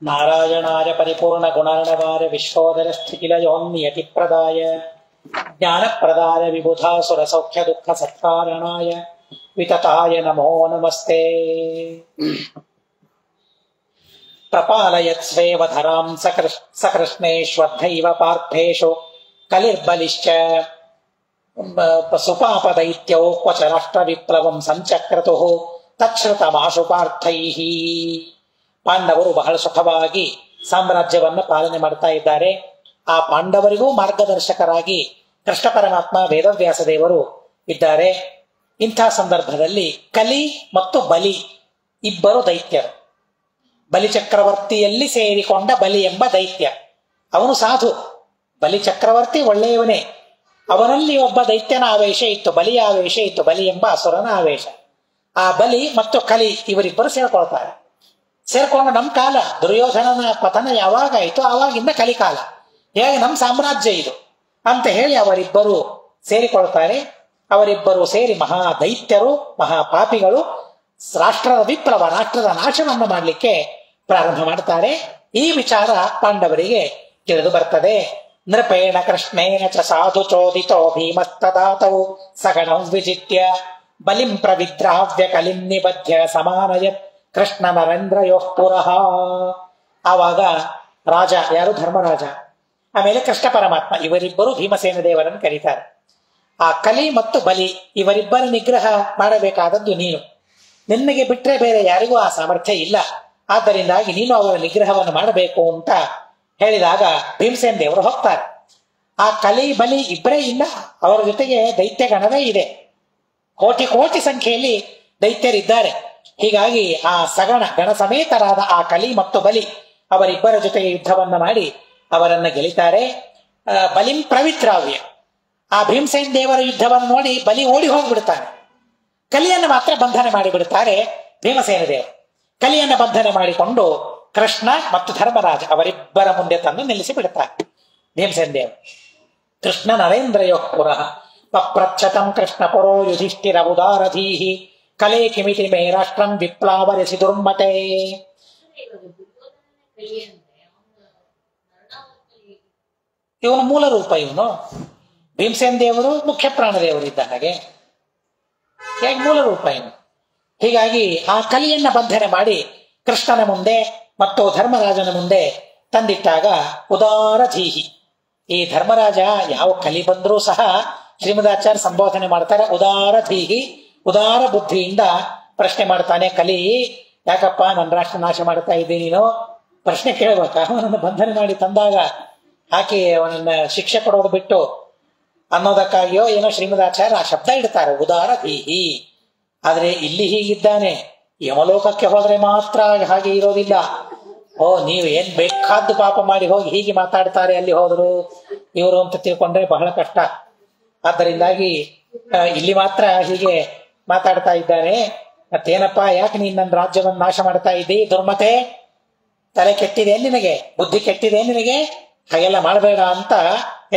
ನಾರಾಯಣಾಯ ಪರಿಪೂರ್ಣ ಗುಣಾರ್ಣವಾಯ ವಿಶ್ವೋದರ ಸ್ಥಿತಿಲಯೋನ್ನಿಯತಿ ಪ್ರದಾಯ ಜ್ಞಾನಪ್ರದಾಯ ವಿಬುಧಾಸುರ ಸೌಖ್ಯ ದುಃಖ ಸತ್ಕಾರಣಾಯ ವಿತತಾಯ ನಮೋ ನಮಸ್ತೆ. ಪ್ರಪಾಲಯತ್ಸ್ವೇವ ಧರಾಂ ಸಕೃಷ್ಣೇಶ್ವರ್ಧೈವ ಪಾರ್ಥೇಶು ಕಲಿರ್ಬಲಿಶ್ಚ ಸುಪಾಪದೈತ್ಯೌ ಕ್ವಚ ರಾಷ್ಟ್ರ ವಿಪ್ಲವಂ ಸಂಚಕ್ರತುಃ ತಚ್ಛೃತಮಾಶು ಪಾರ್ಥೈಃ. ಪಾಂಡವರು ಬಹಳ ಸುಖವಾಗಿ ಸಾಮ್ರಾಜ್ಯವನ್ನ ಪಾಲನೆ ಮಾಡ್ತಾ ಇದ್ದಾರೆ. ಆ ಪಾಂಡವರಿಗೂ ಮಾರ್ಗದರ್ಶಕರಾಗಿ ಕೃಷ್ಣ ಪರಮಾತ್ಮ ವೇದವ್ಯಾಸ ದೇವರು ಇದ್ದಾರೆ. ಇಂಥ ಸಂದರ್ಭದಲ್ಲಿ ಕಲಿ ಮತ್ತು ಬಲಿ ಇಬ್ಬರು ದೈತ್ಯರು. ಬಲಿ ಚಕ್ರವರ್ತಿಯಲ್ಲಿ ಸೇರಿಕೊಂಡ ಬಲಿ ಎಂಬ ದೈತ್ಯ, ಅವನು ಸಾಧು. ಬಲಿ ಚಕ್ರವರ್ತಿ ಒಳ್ಳೆಯವನೇ. ಅವನಲ್ಲಿ ಒಬ್ಬ ದೈತ್ಯನ ಆವೇಶ ಇತ್ತು, ಬಲಿಯ ಆವೇಶ ಇತ್ತು, ಬಲಿ ಎಂಬ ಅಸುರನ ಆವೇಶ. ಆ ಬಲಿ ಮತ್ತು ಕಲಿ ಇವರಿಬ್ಬರು ಸೇರ್ಕೊಳ್ತಾರೆ. ಸೇರ್ಕೊಂಡು ನಮ್ಮ ಕಾಲ ದುರ್ಯೋಧನನ ಪತನ ಯಾವಾಗಾಯಿತು ಆವಾಗಿಂದ ಕಲಿಕಾಲ, ಹೇಗೆ ನಮ್ಮ ಸಾಮ್ರಾಜ್ಯ ಇದು ಅಂತ ಹೇಳಿ ಅವರಿಬ್ಬರು ಸೇರಿಕೊಳ್ತಾರೆ. ಅವರಿಬ್ಬರು ಸೇರಿ ಮಹಾ ದೈತ್ಯರು, ಮಹಾಪಾಪಿಗಳು, ರಾಷ್ಟ್ರದ ವಿಪ್ಲವ, ರಾಷ್ಟ್ರದ ನಾಶವನ್ನು ಮಾಡಲಿಕ್ಕೆ ಪ್ರಾರಂಭ ಮಾಡ್ತಾರೆ. ಈ ವಿಚಾರ ಪಾಂಡವರಿಗೆ ತಿಳಿದು ಬರ್ತದೆ. ನೃಪೇಣ ಕೃಷ್ಣೇನ ಚ ಸಾಧು ಚೋದಿತೋ ಭೀಮಸ್ತದಾತೌ ಸಗಣಂ ವಿಜಿತ್ಯ ಬಲಿಂ ಪ್ರವಿದ್ರಾವ್ಯ ಕಲಿಂ ನಿಬಧ್ಯ ಸಮಾನಯತ್ ಕೃಷ್ಣ ನರೇಂದ್ರಯೋಃ ಪುರಃ. ಆವಾಗ ರಾಜ ಯಾರು? ಧರ್ಮರಾಜ. ಆಮೇಲೆ ಕೃಷ್ಣ ಪರಮಾತ್ಮ, ಇವರಿಬ್ಬರು ಭೀಮಸೇನ ದೇವರನ್ನು ಕರೀತಾರೆ. ಆ ಕಲಿ ಮತ್ತು ಬಲಿ ಇವರಿಬ್ಬರ ನಿಗ್ರಹ ಮಾಡಬೇಕಾದದ್ದು ನೀನು. ನಿನ್ನಗೆ ಬಿಟ್ರೆ ಬೇರೆ ಯಾರಿಗೂ ಆ ಸಾಮರ್ಥ್ಯ ಇಲ್ಲ. ಆದ್ದರಿಂದಾಗಿ ನೀನು ಅವರ ನಿಗ್ರಹವನ್ನು ಮಾಡಬೇಕು ಅಂತ ಹೇಳಿದಾಗ ಭೀಮಸೇನ ದೇವರು ಹೋಗ್ತಾರೆ. ಆ ಕಲಿ ಬಲಿ ಇಬ್ಬರೇ ಇಲ್ಲ, ಅವರ ಜೊತೆಗೆ ದೈತ್ಯ ಗಣವೇ ಇದೆ. ಕೋಟಿ ಕೋಟಿ ಸಂಖ್ಯೆಯಲ್ಲಿ ದೈತ್ಯರಿದ್ದಾರೆ. ಹೀಗಾಗಿ ಆ ಸಗಣ ಗಣ ಸಮೇತರಾದ ಆ ಕಲಿ ಮತ್ತು ಬಲಿ ಅವರಿಬ್ಬರ ಜೊತೆಗೆ ಯುದ್ಧವನ್ನ ಮಾಡಿ ಅವರನ್ನ ಗೆಲ್ಲಿತಾರೆ. ಬಲಿಂ ಪ್ರವಿದ್ರಾವ್ಯ, ಆ ಭೀಮಸೇನ ದೇವರ ಯುದ್ಧವನ್ನು ನೋಡಿ ಬಲಿ ಓಡಿ ಹೋಗ್ಬಿಡ್ತಾನೆ. ಕಲಿಯನ್ನು ಮಾತ್ರ ಬಂಧನ ಮಾಡಿಬಿಡ್ತಾರೆ ಭೀಮಸೇನ ದೇವರು. ಕಲಿಯನ್ನು ಬಂಧನ ಮಾಡಿಕೊಂಡು ಕೃಷ್ಣ ಮತ್ತು ಧರ್ಮರಾಜ ಅವರಿಬ್ಬರ ಮುಂದೆ ತಂದು ನಿಲ್ಲಿಸಿ ಬಿಡುತ್ತಾರೆ ಭೀಮಸೇನ ದೇವರು. ಕೃಷ್ಣ ನರೇಂದ್ರಯೋಃ ಪುರಃ ಪಪ್ರಚ್ಛತಂ ಕೃಷ್ಣ ಪುರೋ ಯುಧಿಷ್ಠಿರ ಉದಾರಧೀಹಿ ಕಲೆ ಕಿಮಿತಿ ಮೇ ರಾಷ್ಟ್ರಂ ವಿಪ್ಲಾವರಿಸಿ ದುರ್ಮತೆ. ಇವನು ಮೂಲ ರೂಪ. ಇವನು ಭೀಮಸೇನ ದೇವರು ಮುಖ್ಯ ಪ್ರಾಣದೇವರಿದ್ದ ಹಾಗೆ, ಹೇಗೆ ಮೂಲ ರೂಪ ಇವನು. ಹೀಗಾಗಿ ಆ ಕಲಿಯನ್ನ ಬಂಧನೆ ಮಾಡಿ ಕೃಷ್ಣನ ಮುಂದೆ ಮತ್ತು ಧರ್ಮರಾಜನ ಮುಂದೆ ತಂದಿಟ್ಟಾಗ ಉದಾರಧೀಹಿ, ಈ ಧರ್ಮರಾಜ ಯಾವ ಕಲಿ ಬಂದರೂ ಸಹ ಶ್ರೀಮದಾಚಾರ್ಯ ಸಂಬೋಧನೆ ಮಾಡ್ತಾರೆ. ಉದಾರಧೀಹಿ, ಉದಾರ ಬುದ್ಧಿಯಿಂದ ಪ್ರಶ್ನೆ ಮಾಡ್ತಾನೆ. ಕಲಿ, ಯಾಕಪ್ಪ ನನ್ನ ರಾಷ್ಟ್ರ ನಾಶ ಮಾಡ್ತಾ ಇದ್ದೀನಿ ನೀನು? ಪ್ರಶ್ನೆ ಕೇಳಬೇಕ. ಅವನನ್ನು ಬಂಧನ ಮಾಡಿ ತಂದಾಗ ಹಾಕಿ ಅವನನ್ನ ಶಿಕ್ಷೆ ಕೊಡೋದು ಬಿಟ್ಟು ಅನ್ನೋದಕ್ಕಾಗಿಯೋ ಏನೋ ಶ್ರೀಮದಾಚಾರ್ಯ ಆ ಶಬ್ದ ಇಡ್ತಾರೆ, ಉದಾರಧೀಹಿ. ಆದ್ರೆ ಇಲ್ಲಿ ಹೀಗಿದ್ದಾನೆ, ಯಮಲೋಕಕ್ಕೆ ಹೋದ್ರೆ ಮಾತ್ರ ಹಾಗೆ ಇರೋದಿಲ್ಲ. ಓ, ನೀವು ಏನ್ ಬೇಕಾದ್ದು ಪಾಪ ಮಾಡಿ ಹೋಗಿ ಹೀಗೆ ಮಾತಾಡ್ತಾರೆ ಅಲ್ಲಿ ಹೋದ್ರು ಇವರು ಅಂತ ತಿಳ್ಕೊಂಡ್ರೆ ಬಹಳ ಕಷ್ಟ. ಆದ್ದರಿಂದಾಗಿ ಇಲ್ಲಿ ಮಾತ್ರ ಹೀಗೆ ಮಾತಾಡ್ತಾ ಇದ್ದಾರೆ. ಮತ್ತೇನಪ್ಪ, ಯಾಕೆ ನೀನ್ ನನ್ನ ರಾಜ್ಯವನ್ನು ನಾಶ ಮಾಡ್ತಾ ಇದ್ದಿ? ದುರ್ಮತೆ, ತಲೆ ಕೆಟ್ಟಿದೆ ನಿನಗೆ, ಬುದ್ಧಿ ಕೆಟ್ಟಿದೆ ನಿನಗೆ, ಹಾಗೆಲ್ಲ ಮಾಡಬೇಡ ಅಂತ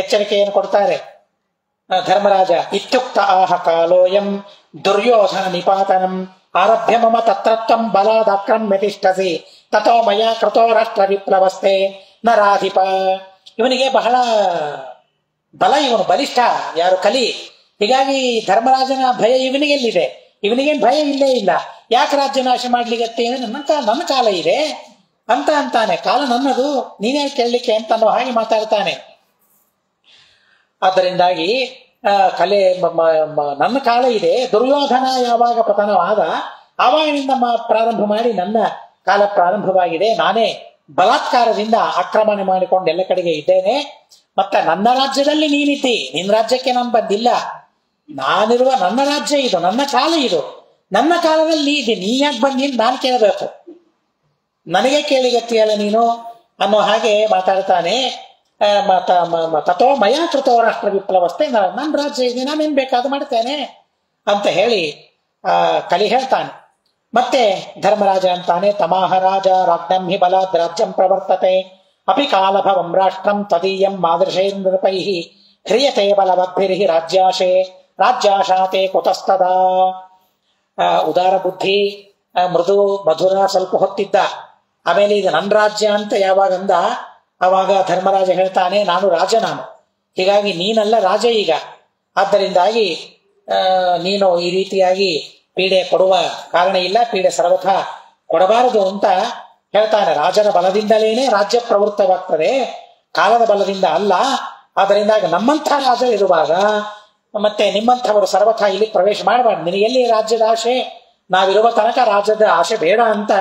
ಎಚ್ಚರಿಕೆಯನ್ನು ಕೊಡ್ತಾರೆ. ಧರ್ಮರಾಜ ಇತ್ಯುಕ್ತ ಆಹ ಕಾಲೋಯಂ ದುರ್ಯೋಧನ ನಿಪಾತನಂ ಆರಭ್ಯ ಮಮ ತತ್ರತ್ವಂ ಬಲಾದಾಕ್ರಮ್ಯ ತಿಷ್ಠಸಿ ತಥೋ ಮಯ ಕೃತೋ ರಾಷ್ಟ್ರ ವಿಪ್ಲವಸ್ತೆ ನರಾಧಿಪ. ಇವನಿಗೆ ಬಹಳ ಬಲ, ಇವನು ಬಲಿಷ್ಠ, ಯಾರು ಕಲಿ. ಹೀಗಾಗಿ ಧರ್ಮರಾಜನ ಭಯ ಇವನಿಗೆಲ್ಲಿದೆ? ಇವನಿಗೇನು ಭಯ ಇಲ್ಲೇ ಇಲ್ಲ. ಯಾಕೆ ರಾಜ್ಯ ನಾಶ ಮಾಡ್ಲಿಕ್ಕೆ? ನನ್ನ ಕಾಲ ಇದೆ ಅಂತ ಅಂತಾನೆ. ಕಾಲ ನನ್ನದು, ನೀನೇ ಕೇಳಲಿಕ್ಕೆ ಅಂತ ಅನ್ನೋ ಹಾಗೆ ಮಾತಾಡ್ತಾನೆ. ಆದ್ದರಿಂದಾಗಿ ಕಲೆ ನನ್ನ ಕಾಲ ಇದೆ. ದುರ್ಯೋಧನ ಯಾವಾಗ ಪತನವಾದ ಆವಾಗಿನಿಂದ ಪ್ರಾರಂಭ ಮಾಡಿ ನನ್ನ ಕಾಲ ಪ್ರಾರಂಭವಾಗಿದೆ. ನಾನೇ ಬಲಾತ್ಕಾರದಿಂದ ಆಕ್ರಮಣ ಮಾಡಿಕೊಂಡು ಎಲ್ಲ ಕಡೆಗೆ ಇದ್ದೇನೆ. ಮತ್ತೆ ನನ್ನ ರಾಜ್ಯದಲ್ಲಿ ನೀನಿದ್ದಿ, ನಿನ್ನ ರಾಜ್ಯಕ್ಕೆ ನಾನು ಬಂದಿಲ್ಲ. ನಾನಿರುವ ನನ್ನ ರಾಜ್ಯ ಇದು, ನನ್ನ ಕಾಲ ಇದು, ನನ್ನ ಕಾಲದಲ್ಲಿ ನೀ ಇದ್ದೀನಿ. ನೀ ಯಾಕೆ ಬಂದಿ ನಾನು ಕೇಳಬೇಕು? ನನಗೆ ಕೇಳಿಗತ್ತಿಯಲ್ಲ ನೀನು ಅನ್ನೋ ಹಾಗೆ ಮಾತಾಡ್ತಾನೆ. ತಥೋ ಮಯ ಕೃತೋ ರಾಷ್ಟ್ರ ವಿಪ್ಲವಸ್ತೆ, ನನ್ನ ರಾಜ್ಯ ಇದೆ, ನಾನೇನ್ ಬೇಕಾದ್ರೂ ಮಾಡ್ತೇನೆ ಅಂತ ಹೇಳಿ ಕಲಿ ಹೇಳ್ತಾನೆ. ಮತ್ತೆ ಧರ್ಮರಾಜ ಅಂತಾನೆ, ತಮಾಹ ರಾಜ ರಾಜ್ಞಂ ಹಿ ಬಲಾದ್ ರಾಜ್ಯಂ ಪ್ರವರ್ತತೆ ಅಪಿ ಕಾಲಭವಂ ರಾಷ್ಟ್ರಂ ತದೀಯಂ ಮಾದೃಶೇಂದ್ರಪೈ ಹ್ರಿಯತೆ ಬಲವದ್ಭಿರ್ಹಿ ರಾಜ್ಯಾಶಾತೆ ಕುತಸ್ತದಾ. ಉದಾರ ಬುದ್ಧಿ, ಮೃದು ಮಧುರ, ಸ್ವಲ್ಪ ಹೊತ್ತಿದ್ದ ಆಮೇಲೆ ಇದು ನನ್ನ ರಾಜ್ಯ ಅಂತ ಯಾವಾಗ ಅಂದ ಆವಾಗ ಧರ್ಮರಾಜ ಹೇಳ್ತಾನೆ, ನಾನು ರಾಜ, ನಾನು, ಹೀಗಾಗಿ ನೀನಲ್ಲ ರಾಜ ಈಗ, ಆದ್ದರಿಂದಾಗಿ ನೀನು ಈ ರೀತಿಯಾಗಿ ಪೀಡೆ ಕೊಡುವ ಕಾರಣ ಇಲ್ಲ, ಪೀಡೆ ಸರ್ವಥ ಕೊಡಬಾರದು ಅಂತ ಹೇಳ್ತಾನೆ. ರಾಜನ ಬಲದಿಂದಲೇನೆ ರಾಜ್ಯ ಪ್ರವೃತ್ತವಾಗ್ತದೆ, ಕಾಲದ ಬಲದಿಂದ ಅಲ್ಲ. ಆದ್ದರಿಂದಾಗಿ ನಮ್ಮಂಥ ರಾಜ ಇರುವಾಗ ಮತ್ತೆ ನಿಮ್ಮಂಥವರು ಸರ್ವಥ ಇಲ್ಲಿ ಪ್ರವೇಶ ಮಾಡಬಾರ್ದು, ನಿನಗೆಲ್ಲಿ ರಾಜ್ಯದ ಆಶೆ, ನಾವಿರುವ ತನಕ ರಾಜ್ಯದ ಆಶೆ ಬೇಡ ಅಂತ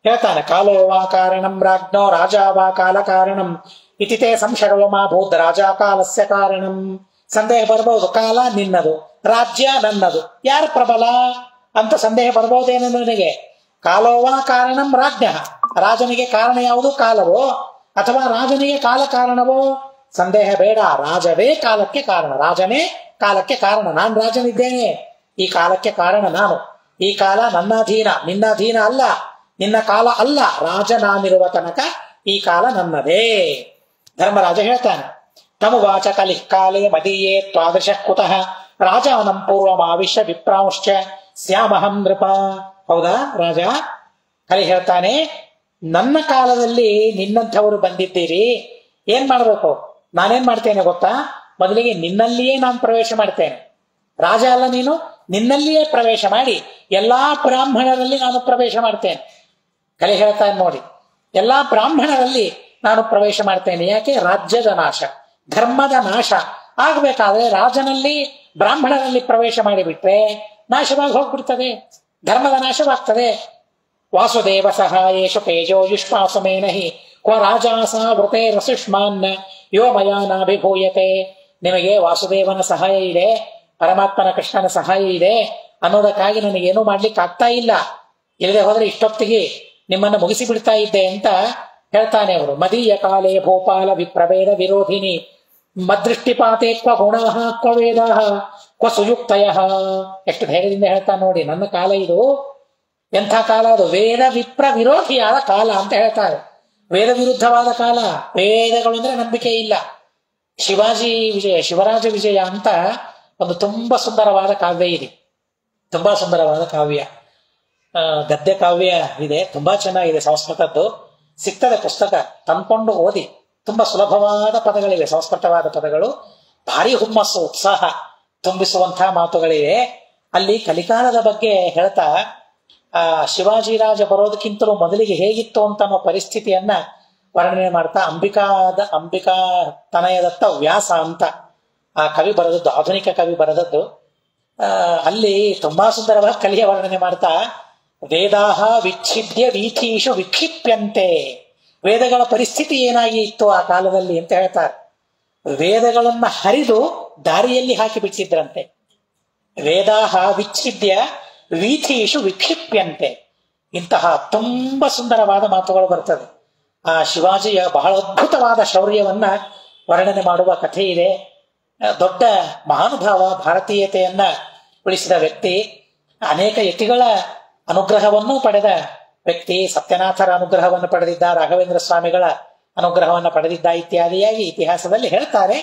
ಹೇಳ್ತಾನೆ. ಕಾಲೋ ವಾ ಕಾರಣಂ ರಾಜ್ಞೋ ರಾಜ ವಾ ಕಾಲ ಕಾರಣಂ ಇತಿತೇ ಸಂಶಯೋ ಮಾ ಭೂತ್ ರಾಜ ಕಾಲಸ್ಯ ಕಾರಣಂ. ಸಂದೇಹ ಬರ್ಬಹುದು, ಕಾಲ ನಿನ್ನದು, ರಾಜ್ಯ ನನ್ನದು, ಯಾರು ಪ್ರಬಲ ಅಂತ ಸಂದೇಹ ಬರ್ಬಹುದೇನು ನನಗೆ. ಕಾಲೋವಾ ಕಾರಣಂ ರಾಜ್ಞ, ರಾಜನಿಗೆ ಕಾರಣ ಯಾವುದು, ಕಾಲವೋ, ಅಥವಾ ರಾಜನಿಗೆ ಕಾಲ ಕಾರಣವೋ, ಸಂದೇಹ ಬೇಡ, ರಾಜವೇ ಕಾಲಕ್ಕೆ ಕಾರಣ, ರಾಜನೇ ಕಾಲಕ್ಕೆ ಕಾರಣ. ನಾನು ರಾಜನಿದ್ದೇನೆ, ಈ ಕಾಲಕ್ಕೆ ಕಾರಣ ನಾನು, ಈ ಕಾಲ ನನ್ನ ಅಧೀನ, ನಿನ್ನ ಅಧೀನ ಅಲ್ಲ, ನಿನ್ನ ಕಾಲ ಅಲ್ಲ, ರಾಜ ನಾನಿರುವ ತನಕ ಈ ಕಾಲ ನನ್ನದೇ. ಧರ್ಮರಾಜ ಹೇಳ್ತಾನೆ, ತಮುವಾಚ ಕಲಿ ಕಾಲೇ ಮದೀಯೇ ತ್ವಾದೃಶ ಕುತಃ ರಾಜಾನಂ ಪೂರ್ವಮಾವಿಶ್ಯ ವಿಪ್ರಾಂಶ್ಚ ಸ್ಯಾಮಹಂ ನೃಪ. ಹೌದಾ ರಾಜ? ಕಲಿ ಹೇಳ್ತಾನೆ, ನನ್ನ ಕಾಲದಲ್ಲಿ ನಿನ್ನಂಥವರು ಬಂದಿದ್ದೀರಿ, ಏನ್ ಮಾಡ್ಬೇಕು, ನಾನೇನ್ ಮಾಡ್ತೇನೆ ಗೊತ್ತಾ, ಮೊದಲಿಗೆ ನಿನ್ನಲ್ಲಿಯೇ ನಾನು ಪ್ರವೇಶ ಮಾಡ್ತೇನೆ, ರಾಜ ಅಲ್ಲ ನೀನು, ನಿನ್ನಲ್ಲಿಯೇ ಪ್ರವೇಶ ಮಾಡಿ ಎಲ್ಲಾ ಬ್ರಾಹ್ಮಣರಲ್ಲಿ ನಾನು ಪ್ರವೇಶ ಮಾಡ್ತೇನೆ. ಕಲಿ ಹೇಳ್ತಾನೆ ನೋಡಿ, ಎಲ್ಲಾ ಬ್ರಾಹ್ಮಣರಲ್ಲಿ ನಾನು ಪ್ರವೇಶ ಮಾಡ್ತೇನೆ. ಯಾಕೆ? ರಾಜ್ಯದ ನಾಶ, ಧರ್ಮದ ನಾಶ ಆಗ್ಬೇಕಾದ್ರೆ ರಾಜನಲ್ಲಿ ಬ್ರಾಹ್ಮಣರಲ್ಲಿ ಪ್ರವೇಶ ಮಾಡಿಬಿಟ್ರೆ ನಾಶವಾಗಿ ಹೋಗ್ಬಿಡ್ತದೆ, ಧರ್ಮದ ನಾಶವಾಗ್ತದೆ. ವಾಸುದೇವ ಸಹಾಯೇಶು ತೇಜೋ ಯುಷ್ಮಾಸುಮೇನ ಹಿ ಕ್ವ ರಾಜಾಸ ವೃತೆ ರಸುಷ್ಮಾನ್ ಯೋ ಮಯಾ ನಾಭಿಭೂಯತೆ. ನಿಮಗೆ ವಾಸುದೇವನ ಸಹಾಯ ಇದೆ, ಪರಮಾತ್ಮನ ಕೃಷ್ಣನ ಸಹಾಯ ಇದೆ ಅನ್ನೋದಕ್ಕಾಗಿ ನನಗೇನು ಮಾಡ್ಲಿಕ್ಕೆ ಆಗ್ತಾ ಇಲ್ಲ, ಇಲ್ಲದೆ ಹೋದ್ರೆ ಇಷ್ಟೊತ್ತಿಗೆ ನಿಮ್ಮನ್ನು ಮುಗಿಸಿ ಬಿಡ್ತಾ ಇದ್ದೆ ಅಂತ ಹೇಳ್ತಾನೆ ಅವರು. ಮದೀಯ ಕಾಲೇ ಭೋಪಾಲ ವಿಪ್ರಭೇದ ವಿರೋಧಿನಿ ಮದೃಷ್ಟಿಪಾತೆ ಕ್ವ ಗುಣಾಹ ಕ್ವ ವೇದಾಹ ಕ್ವ ಸುಯುಕ್ತಯ. ಎಷ್ಟು ಧೈರ್ಯದಿಂದ ಹೇಳ್ತಾನೆ ನೋಡಿ, ನನ್ನ ಕಾಲ ಇದು ಎಂಥ ಕಾಲ ಅದು, ವೇದ ವಿಪ್ರ ವಿರೋಧಿಯಾದ ಕಾಲ ಅಂತ ಹೇಳ್ತಾರೆ. ವೇದ ವಿರುದ್ಧವಾದ ಕಾಲ, ವೇದಗಳು ಅಂದ್ರೆ ನಂಬಿಕೆ ಇಲ್ಲ. ಶಿವಾಜಿ ವಿಜಯ, ಶಿವರಾಜ ವಿಜಯ ಅಂತ ಒಂದು ತುಂಬಾ ಸುಂದರವಾದ ಕಾವ್ಯ ಇದೆ, ತುಂಬಾ ಸುಂದರವಾದ ಕಾವ್ಯ, ಗದ್ಯ ಕಾವ್ಯ ಇದೆ, ತುಂಬಾ ಚೆನ್ನಾಗಿದೆ, ಸಂಸ್ಕೃತದ್ದು. ಸಿಗ್ತದೆ ಪುಸ್ತಕ, ತಂದ್ಕೊಂಡು ಓದಿ. ತುಂಬಾ ಸುಲಭವಾದ ಪದಗಳಿವೆ, ಸಂಸ್ಕೃತವಾದ ಪದಗಳು, ಭಾರಿ ಹುಮ್ಮಸ್ಸು ಉತ್ಸಾಹ ತುಂಬಿಸುವಂತಹ ಮಾತುಗಳಿವೆ. ಅಲ್ಲಿ ಕಲಿಕಾಲದ ಬಗ್ಗೆ ಹೇಳ್ತಾ ಶಿವಾಜಿರಾಜ ಬರೋದಕ್ಕಿಂತಲೂ ಮೊದಲಿಗೆ ಹೇಗಿತ್ತು ಅಂತ ಅನ್ನೋ ಪರಿಸ್ಥಿತಿಯನ್ನ ವರ್ಣನೆ ಮಾಡ್ತಾ ಅಂಬಿಕಾ ತನಯದತ್ತ ವ್ಯಾಸ ಅಂತ ಆ ಕವಿ ಬರೆದದ್ದು, ಆಧುನಿಕ ಕವಿ ಬರೆದದ್ದು. ಅಲ್ಲಿ ತುಂಬಾ ಸುಂದರವಾಗಿ ಕಲಿಯ ವರ್ಣನೆ ಮಾಡ್ತಾ, ವೇದಾಹ ವಿಚ್ಛಿದ್ಯ ವೀಥೀಶು ವಿಕ್ಷಿಪ್ಯಂತೆ. ವೇದಗಳ ಪರಿಸ್ಥಿತಿ ಏನಾಗಿ ಇತ್ತು ಆ ಕಾಲದಲ್ಲಿ ಅಂತ ಹೇಳ್ತಾರೆ. ವೇದಗಳನ್ನ ಹರಿದು ದಾರಿಯಲ್ಲಿ ಹಾಕಿ ಬಿಟ್ಟಿದ್ರಂತೆ. ವೇದಾಹ ವಿಚ್ಛಿದ್ಯ ವೀಥೀಶು ವಿಕ್ಷಿಪ್ಯಂತೆ. ಇಂತಹ ತುಂಬಾ ಸುಂದರವಾದ ಮಾತುಗಳು ಬರ್ತದೆ. ಆ ಶಿವಾಜಿಯ ಬಹಳ ಅದ್ಭುತವಾದ ಶೌರ್ಯವನ್ನ ವರ್ಣನೆ ಮಾಡುವ ಕಥೆ ಇದೆ. ದೊಡ್ಡ ಮಹಾನುಭಾವ, ಭಾರತೀಯತೆಯನ್ನ ಉಳಿಸಿದ ವ್ಯಕ್ತಿ, ಅನೇಕ ಯತಿಗಳ ಅನುಗ್ರಹವನ್ನು ಪಡೆದ ವ್ಯಕ್ತಿ, ಸತ್ಯನಾಥರ ಅನುಗ್ರಹವನ್ನು ಪಡೆದಿದ್ದ, ರಾಘವೇಂದ್ರ ಸ್ವಾಮಿಗಳ ಅನುಗ್ರಹವನ್ನು ಪಡೆದಿದ್ದ ಇತ್ಯಾದಿಯಾಗಿ ಇತಿಹಾಸದಲ್ಲಿ ಹೇಳ್ತಾರೆ.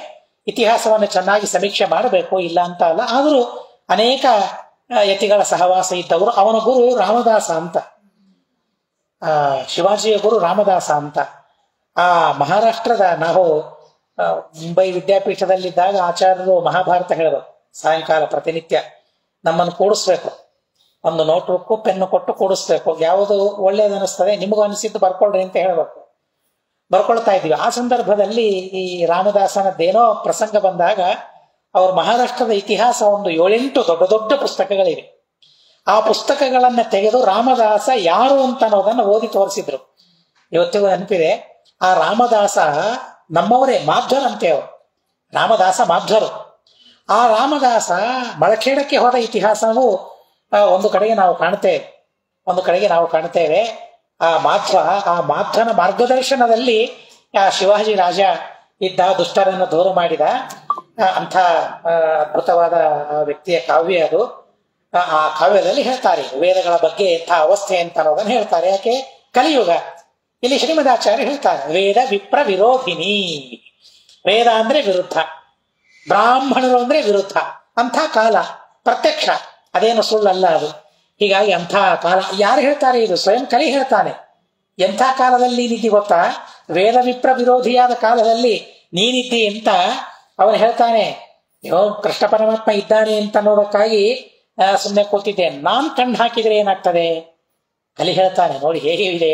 ಇತಿಹಾಸವನ್ನು ಚೆನ್ನಾಗಿ ಸಮೀಕ್ಷೆ ಮಾಡಬೇಕು, ಇಲ್ಲ ಅಂತ ಅಲ್ಲ, ಆದರೂ ಅನೇಕ ಯತಿಗಳ ಸಹವಾಸ ಇದ್ದವರು. ಅವನ ಗುರು ರಾಮದಾಸ ಅಂತ, ಶಿವಾಜಿಯ ಗುರು ರಾಮದಾಸ ಅಂತ. ಆ ಮಹಾರಾಷ್ಟ್ರದ, ನಾವು ಮುಂಬೈ ವಿದ್ಯಾಪೀಠದಲ್ಲಿದ್ದಾಗ ಆಚಾರ್ಯರು ಮಹಾಭಾರತ ಹೇಳಿದ್ರು. ಸಾಯಂಕಾಲ ಪ್ರತಿನಿತ್ಯ ನಮ್ಮನ್ನು ಕೂಡಿಸ್ಬೇಕು, ಒಂದು ನೋಟ್ ಬುಕ್ಕು ಪೆನ್ನು ಕೊಟ್ಟು ಕೂಡಿಸ್ಬೇಕು, ಯಾವುದು ಒಳ್ಳೇದು ಅನಿಸ್ತದೆ ನಿಮಗೂ ಅನಿಸಿದ್ದು ಬರ್ಕೊಳ್ರಿ ಅಂತ ಹೇಳ್ಬೇಕು. ಬರ್ಕೊಳ್ತಾ ಇದ್ವಿ. ಆ ಸಂದರ್ಭದಲ್ಲಿ ಈ ರಾಮದಾಸನದ್ದೇನೋ ಪ್ರಸಂಗ ಬಂದಾಗ ಅವ್ರ ಮಹಾರಾಷ್ಟ್ರದ ಇತಿಹಾಸ ಒಂದು 7-8 ದೊಡ್ಡ ದೊಡ್ಡ ಪುಸ್ತಕಗಳಿವೆ. ಆ ಪುಸ್ತಕಗಳನ್ನ ತೆಗೆದು ರಾಮದಾಸ ಯಾರು ಅಂತ ಅನ್ನೋದನ್ನ ಓದಿ ತೋರಿಸಿದ್ರು. ಇವತ್ತಿಗೂ ನೆನಪಿದೆ. ಆ ರಾಮದಾಸ ನಮ್ಮವರೇ, ಮಾಧ್ವರಂತೆ ಅವರು. ರಾಮದಾಸ ಮಾಧ್ವರು. ಆ ರಾಮದಾಸ ಮಳಖೇಡಕ್ಕೆ ಹೋದ ಇತಿಹಾಸವು ಒಂದು ಕಡೆಗೆ ನಾವು ಕಾಣ್ತೇವೆ. ಆ ಮಾಧ್ವನ ಮಾರ್ಗದರ್ಶನದಲ್ಲಿ ಆ ಶಿವಾಜಿ ರಾಜ ಇದ್ದ, ದುಷ್ಟರನ್ನು ದೂರ ಮಾಡಿದ ಅಂಥ ಅದ್ಭುತವಾದ ವ್ಯಕ್ತಿಯ ಕಾವ್ಯ ಅದು. ಆ ಕಾವ್ಯದಲ್ಲಿ ಹೇಳ್ತಾರೆ ವೇದಗಳ ಬಗ್ಗೆ ಎಂಥ ಅವಸ್ಥೆ ಅಂತ ಅನ್ನೋದನ್ನು ಹೇಳ್ತಾರೆ. ಯಾಕೆ? ಕಲಿಯುಗ. ಇಲ್ಲಿ ಶ್ರೀಮದಾಚಾರ್ಯ ಹೇಳ್ತಾರೆ, ವೇದ ವಿಪ್ರ ವಿರೋಧಿನಿ. ವೇದ ಅಂದ್ರೆ ವಿರುದ್ಧ, ಬ್ರಾಹ್ಮಣರು ಅಂದ್ರೆ ವಿರುದ್ಧ. ಅಂಥ ಕಾಲ ಪ್ರತ್ಯಕ್ಷ, ಅದೇನು ಸುಳ್ಳಲ್ಲ ಅದು. ಹೀಗಾಗಿ ಅಂಥ ಕಾಲ ಯಾರು ಹೇಳ್ತಾರೆ? ಇದು ಸ್ವಯಂ ಕಲಿ ಹೇಳ್ತಾನೆ. ಎಂಥ ಕಾಲದಲ್ಲಿ ನೀನಿದ್ದಿ ಗೊತ್ತಾ? ವೇದ ವಿಪ್ರ ವಿರೋಧಿಯಾದ ಕಾಲದಲ್ಲಿ ನೀನಿದ್ದಿ ಅಂತ ಅವನು ಹೇಳ್ತಾನೆ. ಕೃಷ್ಣ ಪರಮಾತ್ಮ ಇದ್ದಾನೆ ಅಂತ ಅನ್ನೋದಕ್ಕಾಗಿ ಸುಮ್ಮನೆ ಕೂತಿದ್ದೆ. ನಾನ್ ಕಣ್ಣು ಹಾಕಿದ್ರೆ ಏನಾಗ್ತದೆ? ಕಲಿ ಹೇಳ್ತಾನೆ ನೋಡಿ ಹೇಗೆ ಇದೆ.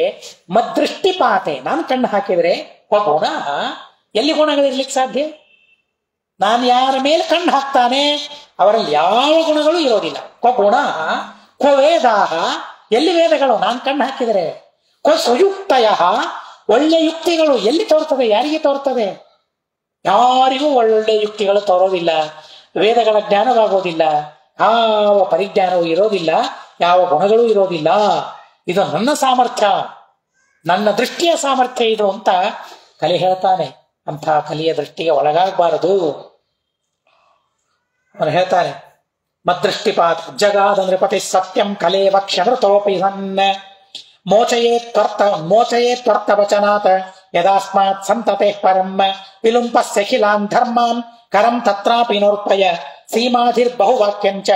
ಮದ್ದೃಷ್ಟಿಪಾತೆ, ನಾನು ಕಣ್ಣು ಹಾಕಿದ್ರೆ ಗುಣ, ಎಲ್ಲಿ ಗುಣಗಳಿರ್ಲಿಕ್ಕೆ ಸಾಧ್ಯ? ನಾನು ಯಾರ ಮೇಲೆ ಕಣ್ಣು ಹಾಕ್ತಾನೆ ಅವರಲ್ಲಿ ಯಾವ ಗುಣಗಳು ಇರೋದಿಲ್ಲ. ಗುಣ ಕ್ವ ವೇದಾಹ, ಎಲ್ಲಿ ವೇದಗಳು ನಾನು ಕಣ್ಣು ಹಾಕಿದರೆ? ಕ್ವ ಸುಯುಕ್ತಯ, ಒಳ್ಳೆ ಯುಕ್ತಿಗಳು ಎಲ್ಲಿ ತೋರ್ತದೆ? ಯಾರಿಗೆ ತೋರ್ತದೆ? ಯಾರಿಗೂ ಒಳ್ಳೆ ಯುಕ್ತಿಗಳು ತೋರೋದಿಲ್ಲ. ವೇದಗಳ ಜ್ಞಾನವಾಗೋದಿಲ್ಲ, ಯಾವ ಪರಿಜ್ಞಾನವೂ ಇರೋದಿಲ್ಲ, ಯಾವ ಗುಣಗಳೂ ಇರೋದಿಲ್ಲ. ಇದು ನನ್ನ ಸಾಮರ್ಥ್ಯ, ನನ್ನ ದೃಷ್ಟಿಯ ಸಾಮರ್ಥ್ಯ ಇದು ಅಂತ ಕಲಿ ಹೇಳ್ತಾನೆ. ಅಂಥ ಕಲಿಯ ದೃಷ್ಟಿಗೆ ಒಳಗಾಗಬಾರದು. ಅವನು ಹೇಳ್ತಾನೆ ಮದ್ದೃಷ್ಟಿಪಾತ್ ಜಗಾದ ನೃಪತಿ ಸತ್ಯಂ ಕಲೆ ವಕ್ಷ್ಯನೃತೋಪಿ ಸನ್ನ ಮೋಚಯೇ ತ್ವರ್ಥ ವಚನಾತ್ ಯದಾಸ್ಮಾತ್ ಸಂತತೆ ಪರಂ ವಿಲುಂಪಸ್ಯಖಿಲಾನ್ ಧರ್ಮಾನ್ ಕರಂ ತತ್ರಾಪಿ ನೋರ್ಪಯ ಸೀಮಾಧಿರ್ಬಹುವಾಕ್ಯಂಚ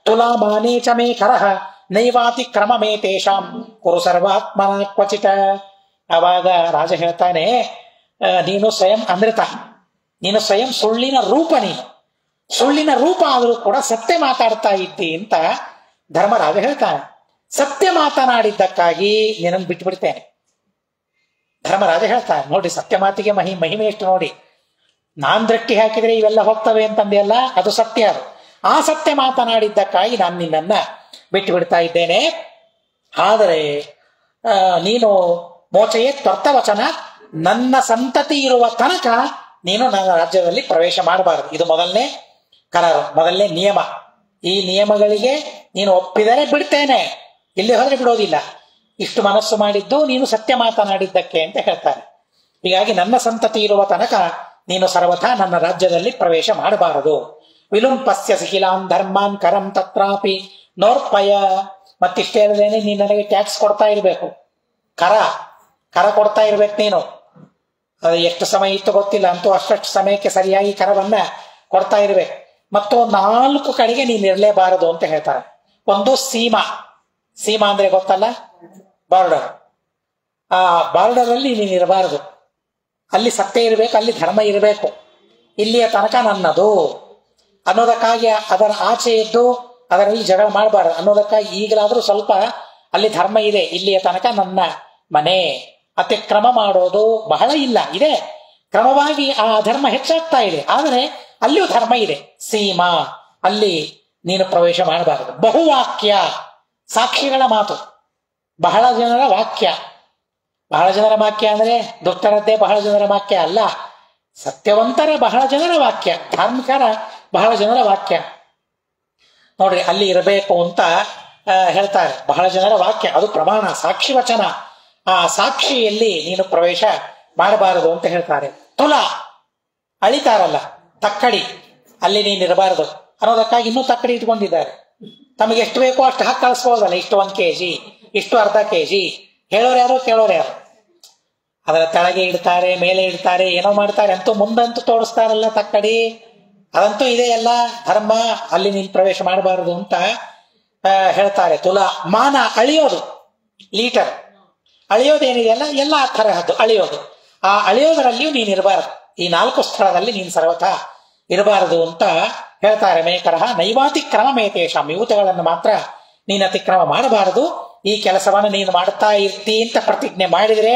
ತುಲಾಮಾನೇ ಚ ಮೇ ಕರಃ ನೈವಾತಿಕ್ರಮಮೇ ತೇಷಾಂ ಕುರು ಸರ್ವಾತ್ಮನ ಕ್ವಚಿತ. ಆವಾಗ ರಾಜ ಹೇಳ್ತಾನೆ, ನೀನು ಸ್ವಯಂ ಅಮೃತ, ನೀನು ಸ್ವಯಂ ಸುಳ್ಳಿನ ರೂಪ, ನೀನು ಸುಳ್ಳಿನ ರೂಪ ಆದರೂ ಕೂಡ ಸತ್ಯ ಮಾತಾಡ್ತಾ ಇದ್ದಿ ಅಂತ ಧರ್ಮರಾಜ ಹೇಳ್ತಾನೆ. ಸತ್ಯ ಮಾತನಾಡಿದ್ದಕ್ಕಾಗಿ ನಿನ್ನನ್ನು ಬಿಟ್ಟುಬಿಡ್ತೇನೆ. ಧರ್ಮರಾಜ ಹೇಳ್ತಾನೆ ನೋಡಿ, ಸತ್ಯ ಮಾತಿಗೆ ಮಹಿಮೆ ಎಷ್ಟು ನೋಡಿ. ನಾನ್ ದೃಷ್ಟಿ ಹಾಕಿದ್ರೆ ಇವೆಲ್ಲ ಹೋಗ್ತವೆ ಅಂತಂದೆಯಲ್ಲ, ಅದು ಸತ್ಯ. ಅದು ಆ ಸತ್ಯ ಮಾತನಾಡಿದ್ದಕ್ಕಾಗಿ ನಾನು ನಿನ್ನನ್ನ ಬಿಟ್ಟು ಬಿಡ್ತಾ ಇದ್ದೇನೆ. ಆದರೆ ನೀನು ಮೋಚಯೇ ತ್ವರ್ಥ ವಚನ, ನನ್ನ ಸಂತತಿ ಇರುವ ತನಕ ನೀನು ನನ್ನ ರಾಜ್ಯದಲ್ಲಿ ಪ್ರವೇಶ ಮಾಡಬಾರದು. ಇದು ಮೊದಲನೇ ಕರಾರು, ಮೊದಲನೇ ನಿಯಮ. ಈ ನಿಯಮಗಳಿಗೆ ನೀನು ಒಪ್ಪಿದರೆ ಬಿಡ್ತೇನೆ, ಇಲ್ಲಿ ಹೋದ್ರೆ ಬಿಡೋದಿಲ್ಲ. ಇಷ್ಟು ಮನಸ್ಸು ಮಾಡಿದ್ದು ನೀನು ಸತ್ಯ ಮಾತನಾಡಿದ್ದಕ್ಕೆ ಅಂತ ಹೇಳ್ತಾರೆ. ಹೀಗಾಗಿ ನನ್ನ ಸಂತತಿ ಇರುವ ತನಕ ನೀನು ಸರ್ವಥಾ ನನ್ನ ರಾಜ್ಯದಲ್ಲಿ ಪ್ರವೇಶ ಮಾಡಬಾರದು. ವಿಲುಂಪಸ್ಯ ಸಿಖಿಲಾನ್ ಧರ್ಮಾನ್ ಕರಂ ತತ್ರಾಪಿ ನೋರ್ಪಯ. ಮತ್ತಿಷ್ಟೇ ಹೇಳಿದೇನೆ, ನೀನು ನನಗೆ ಟ್ಯಾಕ್ಸ್ ಕೊಡ್ತಾ ಇರ್ಬೇಕು, ಕರ ಕೊಡ್ತಾ ಇರ್ಬೇಕು ನೀನು. ಅದು ಎಷ್ಟು ಸಮಯ ಇತ್ತು ಗೊತ್ತಿಲ್ಲ, ಅಂತೂ ಅಷ್ಟಷ್ಟು ಸಮಯಕ್ಕೆ ಸರಿಯಾಗಿ ಕರವನ್ನ ಕೊಡ್ತಾ ಇರ್ಬೇಕು. ಮತ್ತು 4 ಕಡೆಗೆ ನೀನು ಇರಲೇಬಾರದು ಅಂತ ಹೇಳ್ತಾರೆ. ಒಂದು ಸೀಮಾ ಅಂದ್ರೆ ಗೊತ್ತಲ್ಲ, ಬಾರ್ಡರ್. ಆ ಬಾರ್ಡರ್ ಅಲ್ಲಿ ನೀನು ಇರಬಾರದು, ಅಲ್ಲಿ ಸತ್ಯ ಇರಬೇಕು, ಅಲ್ಲಿ ಧರ್ಮ ಇರಬೇಕು. ಇಲ್ಲಿಯ ತನಕ ನನ್ನದು ಅನ್ನೋದಕ್ಕಾಗಿ ಅದರ ಆಚೆ ಇದ್ದು ಅದರಲ್ಲಿ ಜಗಳ ಮಾಡಬಾರದು ಅನ್ನೋದಕ್ಕಾಗಿ ಈಗಲಾದ್ರೂ ಸ್ವಲ್ಪ ಅಲ್ಲಿ ಧರ್ಮ ಇದೆ, ಇಲ್ಲಿಯ ತನಕ ನನ್ನ ಮನೆ. ಅತಿಕ್ರಮ ಮಾಡೋದು ಬಹಳ ಇಲ್ಲ, ಇದೆ ಕ್ರಮವಾಗಿ ಆ ಧರ್ಮ ಹೆಚ್ಚಾಗ್ತಾ ಇದೆ, ಆದರೆ ಅಲ್ಲಿಯೂ ಧರ್ಮ ಇದೆ. ಸೀಮಾ, ಅಲ್ಲಿ ನೀನು ಪ್ರವೇಶ ಮಾಡಬಾರದು. ಬಹುವಾಕ್ಯ, ಸಾಕ್ಷಿಗಳ ಮಾತು, ಬಹಳ ಜನರ ವಾಕ್ಯ. ಬಹಳ ಜನರ ವಾಕ್ಯ ಅಂದ್ರೆ ದುಷ್ಟರದ್ದೇ ಬಹಳ ಜನರ ವಾಕ್ಯ ಅಲ್ಲ, ಸತ್ಯವಂತರ ಬಹಳ ಜನರ ವಾಕ್ಯ, ಧಾರ್ಮಿಕರ ಬಹಳ ಜನರ ವಾಕ್ಯ. ನೋಡ್ರಿ, ಅಲ್ಲಿ ಇರಬೇಕು ಅಂತ ಹೇಳ್ತಾರೆ. ಬಹಳ ಜನರ ವಾಕ್ಯ, ಅದು ಪ್ರಮಾಣ, ಸಾಕ್ಷಿ ವಚನ. ಆ ಸಾಕ್ಷಿಯಲ್ಲಿ ನೀನು ಪ್ರವೇಶ ಮಾಡಬಾರದು ಅಂತ ಹೇಳ್ತಾರೆ. ತುಲಾ, ಅಳಿತಾರಲ್ಲ ತಕ್ಕಡಿ, ಅಲ್ಲಿ ನೀನಿರಬಾರದು ಅನ್ನೋದಕ್ಕಾಗಿ ಇನ್ನೂ ತಕ್ಕಡಿ ಇಟ್ಕೊಂಡಿದ್ದಾರೆ. ತಮಗೆ ಎಷ್ಟು ಬೇಕೋ ಅಷ್ಟು ಹಾಕಿ ಕಳಿಸ್ಬೋದಲ್ಲ, ಇಷ್ಟು 1 kg, ಇಷ್ಟು ಅರ್ಧ kg, ಹೇಳೋರು ಯಾರು ಕೇಳೋರು ಯಾರು. ಅದರ ಕೆಳಗೆ ಇಡ್ತಾರೆ, ಮೇಲೆ ಇಡ್ತಾರೆ, ಏನೋ ಮಾಡ್ತಾರೆ, ಅಂತೂ ಮುಂದಂತೂ ತೋರಿಸ್ತಾರಲ್ಲ ತಕ್ಕಡಿ, ಅದಂತೂ ಇದೆ ಎಲ್ಲ ಧರ್ಮ. ಅಲ್ಲಿ ನೀನು ಪ್ರವೇಶ ಮಾಡಬಾರದು ಅಂತ ಹೇಳ್ತಾರೆ. ತುಲಾ, ಮಾನ, ಅಳಿಯೋದು, ಲೀಟರ್ ಅಳಿಯೋದೇನಿದೆಯಲ್ಲ ಎಲ್ಲ ಆ ತರಹದ್ದು ಅಳಿಯೋದು. ಆ ಅಳಿಯೋದರಲ್ಲಿಯೂ ನೀನು ಇರಬಾರದು. ಈ 4 ಸ್ಥಳದಲ್ಲಿ ನೀನು ಸರ್ವಥಾ ಇರಬಾರದು ಅಂತ ಹೇಳ್ತಾರೆ. ಮೇಕರಹ ನೈವಾತಿಕ್ರಮ ಮೇತೇಶಾಂ, ಯುವತಿಗಳನ್ನು ಮಾತ್ರ ನೀನು ಅತಿಕ್ರಮ ಮಾಡಬಾರದು. ಈ ಕೆಲಸವನ್ನು ನೀನು ಮಾಡ್ತಾ ಇರ್ತಿ ಅಂತ ಪ್ರತಿಜ್ಞೆ ಮಾಡಿದ್ರೆ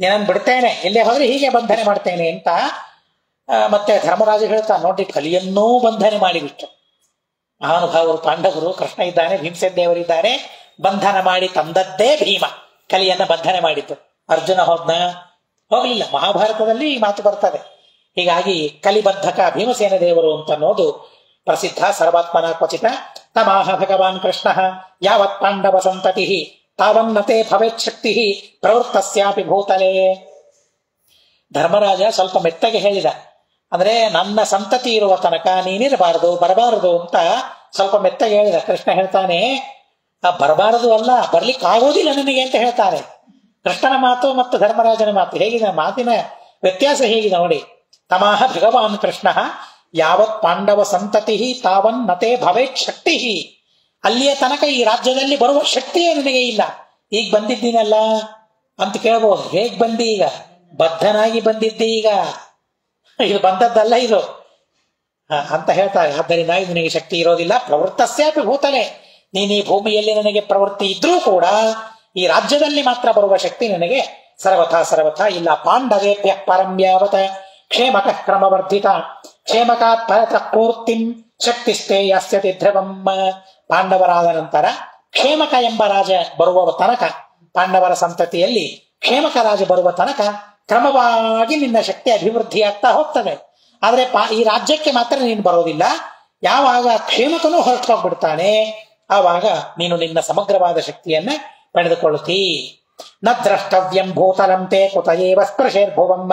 ನಾನು ಬಿಡ್ತೇನೆ, ಎಲ್ಲೇ ಹೋದ್ರೆ ಹೀಗೆ ಬಂಧನೆ ಮಾಡ್ತೇನೆ ಅಂತ ಮತ್ತೆ ಧರ್ಮರಾಜ ಹೇಳ್ತಾ. ನೋಡಿ, ಕಲಿಯನ್ನೂ ಬಂಧನೆ ಮಾಡಿಬಿಟ್ಟು ಮಹಾನುಭಾವರು ಪಾಂಡವರು, ಕೃಷ್ಣ ಇದ್ದಾನೆ, ಭೀಮಸೇನ ದೇವರಿದ್ದಾರೆ, ಬಂಧನ ಮಾಡಿ ತಂದದ್ದೇ ಭೀಮ ಕಲಿಯನ್ನ ಬಂಧನೆ ಮಾಡಿದ್ದು. ಅರ್ಜುನ ಹೋಗ್ಲಿಲ್ಲ. ಮಹಾಭಾರತದಲ್ಲಿ ಈ ಮಾತು ಬರ್ತದೆ. ಹೀಗಾಗಿ ಕಲಿಬದ್ಧಕ ಭೀಮಸೇನ ದೇವರು ಅಂತ ಅನ್ನೋದು ಪ್ರಸಿದ್ಧ. ಸರ್ವಾತ್ಮನ ಕ್ವಚಿತ ತಮಾಹ ಭಗವಾನ್ ಕೃಷ್ಣ ಯಾವತ್ ಪಾಂಡವ ಸಂತತಿ ತಾವನ್ನತೆ ಭವೇತ್ ಶಕ್ತಿ ಪ್ರವೃತ್ತಸ್ಯಾಪಿ ಭೂತಲೇ. ಧರ್ಮರಾಜ ಸ್ವಲ್ಪ ಮೆತ್ತಗೆ ಹೇಳಿದ, ಅಂದ್ರೆ ನನ್ನ ಸಂತತಿ ಇರುವ ತನಕ ನೀನಿರಬಾರದು, ಬರಬಾರದು ಅಂತ ಸ್ವಲ್ಪ ಮೆತ್ತಗೆ ಹೇಳಿದ. ಕೃಷ್ಣ ಹೇಳ್ತಾನೆ, ಬರಬಾರದು ಅಲ್ಲ, ಬರ್ಲಿಕ್ಕೆ ಆಗೋದಿಲ್ಲ ನನಗೆ ಅಂತ ಹೇಳ್ತಾರೆ. ಕೃಷ್ಣನ ಮಾತು ಮತ್ತು ಧರ್ಮರಾಜನ ಮಾತು ಹೇಗಿದೆ, ಮಾತಿನ ವ್ಯತ್ಯಾಸ ಹೇಗಿದೆ ನೋಡಿ. ತಮಾಹ ಭಗವಾನ್ ಕೃಷ್ಣ ಯಾವತ್ ಪಾಂಡವ ಸಂತತಿ ತಾವನ್ನತೆ ಭವೇತ್ ಶಕ್ತಿ. ಅಲ್ಲಿಯ ತನಕ ಈ ರಾಜ್ಯದಲ್ಲಿ ಬರುವ ಶಕ್ತಿಯೇ ನನಗೆ ಇಲ್ಲ. ಈಗ ಬಂದಿದ್ದೀನಲ್ಲ ಅಂತ ಕೇಳ್ಬೋದು. ಹೇಗ್ ಬಂದಿ ಈಗ? ಬದ್ಧನಾಗಿ ಬಂದಿದ್ದೆ, ಈಗ ಇದು ಬಂದದ್ದಲ್ಲ ಇದು ಅಂತ ಹೇಳ್ತಾರೆ. ಆದ್ದರಿಂದ ಇದು ನಿನಗೆ ಶಕ್ತಿ ಇರೋದಿಲ್ಲ. ಪ್ರವೃತ್ತಸ್ಯಾಪಿ ಭೂತಲೆ, ನೀನು ಈ ಭೂಮಿಯಲ್ಲಿ ನನಗೆ ಪ್ರವೃತ್ತಿ ಇದ್ರೂ ಕೂಡ ಈ ರಾಜ್ಯದಲ್ಲಿ ಮಾತ್ರ ಬರುವ ಶಕ್ತಿ ನನಗೆ ಸರ್ವಥಾ ಇಲ್ಲ. ಪಾಂಡವೇಭ್ಯ ಪರಂ ಯಾವತ ಕ್ಷೇಮಕ ಕ್ರಮವರ್ಧಿತ ಕ್ಷೇಮಕಾತ್ ಪರತ ಪೂರ್ತಿಂ ಶಕ್ತಿಸ್ಥೆ ಯಾಸ್ಯತಿ ಧ್ರುವಂ. ಪಾಂಡವರಾದ ನಂತರ ಕ್ಷೇಮಕ ಎಂಬ ರಾಜ ಬರುವ ತನಕ, ಪಾಂಡವರ ಸಂತತಿಯಲ್ಲಿ ಕ್ಷೇಮಕ ರಾಜ ಬರುವ ತನಕ ಕ್ರಮವಾಗಿ ನಿನ್ನ ಶಕ್ತಿ ಅಭಿವೃದ್ಧಿಯಾಗ್ತಾ ಹೋಗ್ತದೆ. ಆದ್ರೆ ಈ ರಾಜ್ಯಕ್ಕೆ ಮಾತ್ರ ನೀನು ಬರೋದಿಲ್ಲ. ಯಾವಾಗ ಕ್ಷೇಮಕನು ಹೊರಟೋಗ್ಬಿಡ್ತಾನೆ ಆವಾಗ ನೀನು ನಿನ್ನ ಸಮಗ್ರವಾದ ಶಕ್ತಿಯನ್ನ ಪಡೆದುಕೊಳ್ಳುತ್ತೀ. ನ ದ್ರಷ್ಟವ್ಯಂ ಭೂತಲಂತೆ ಕುತಯೇವ ಸ್ಪೃಶೇರ್ಭುವಂ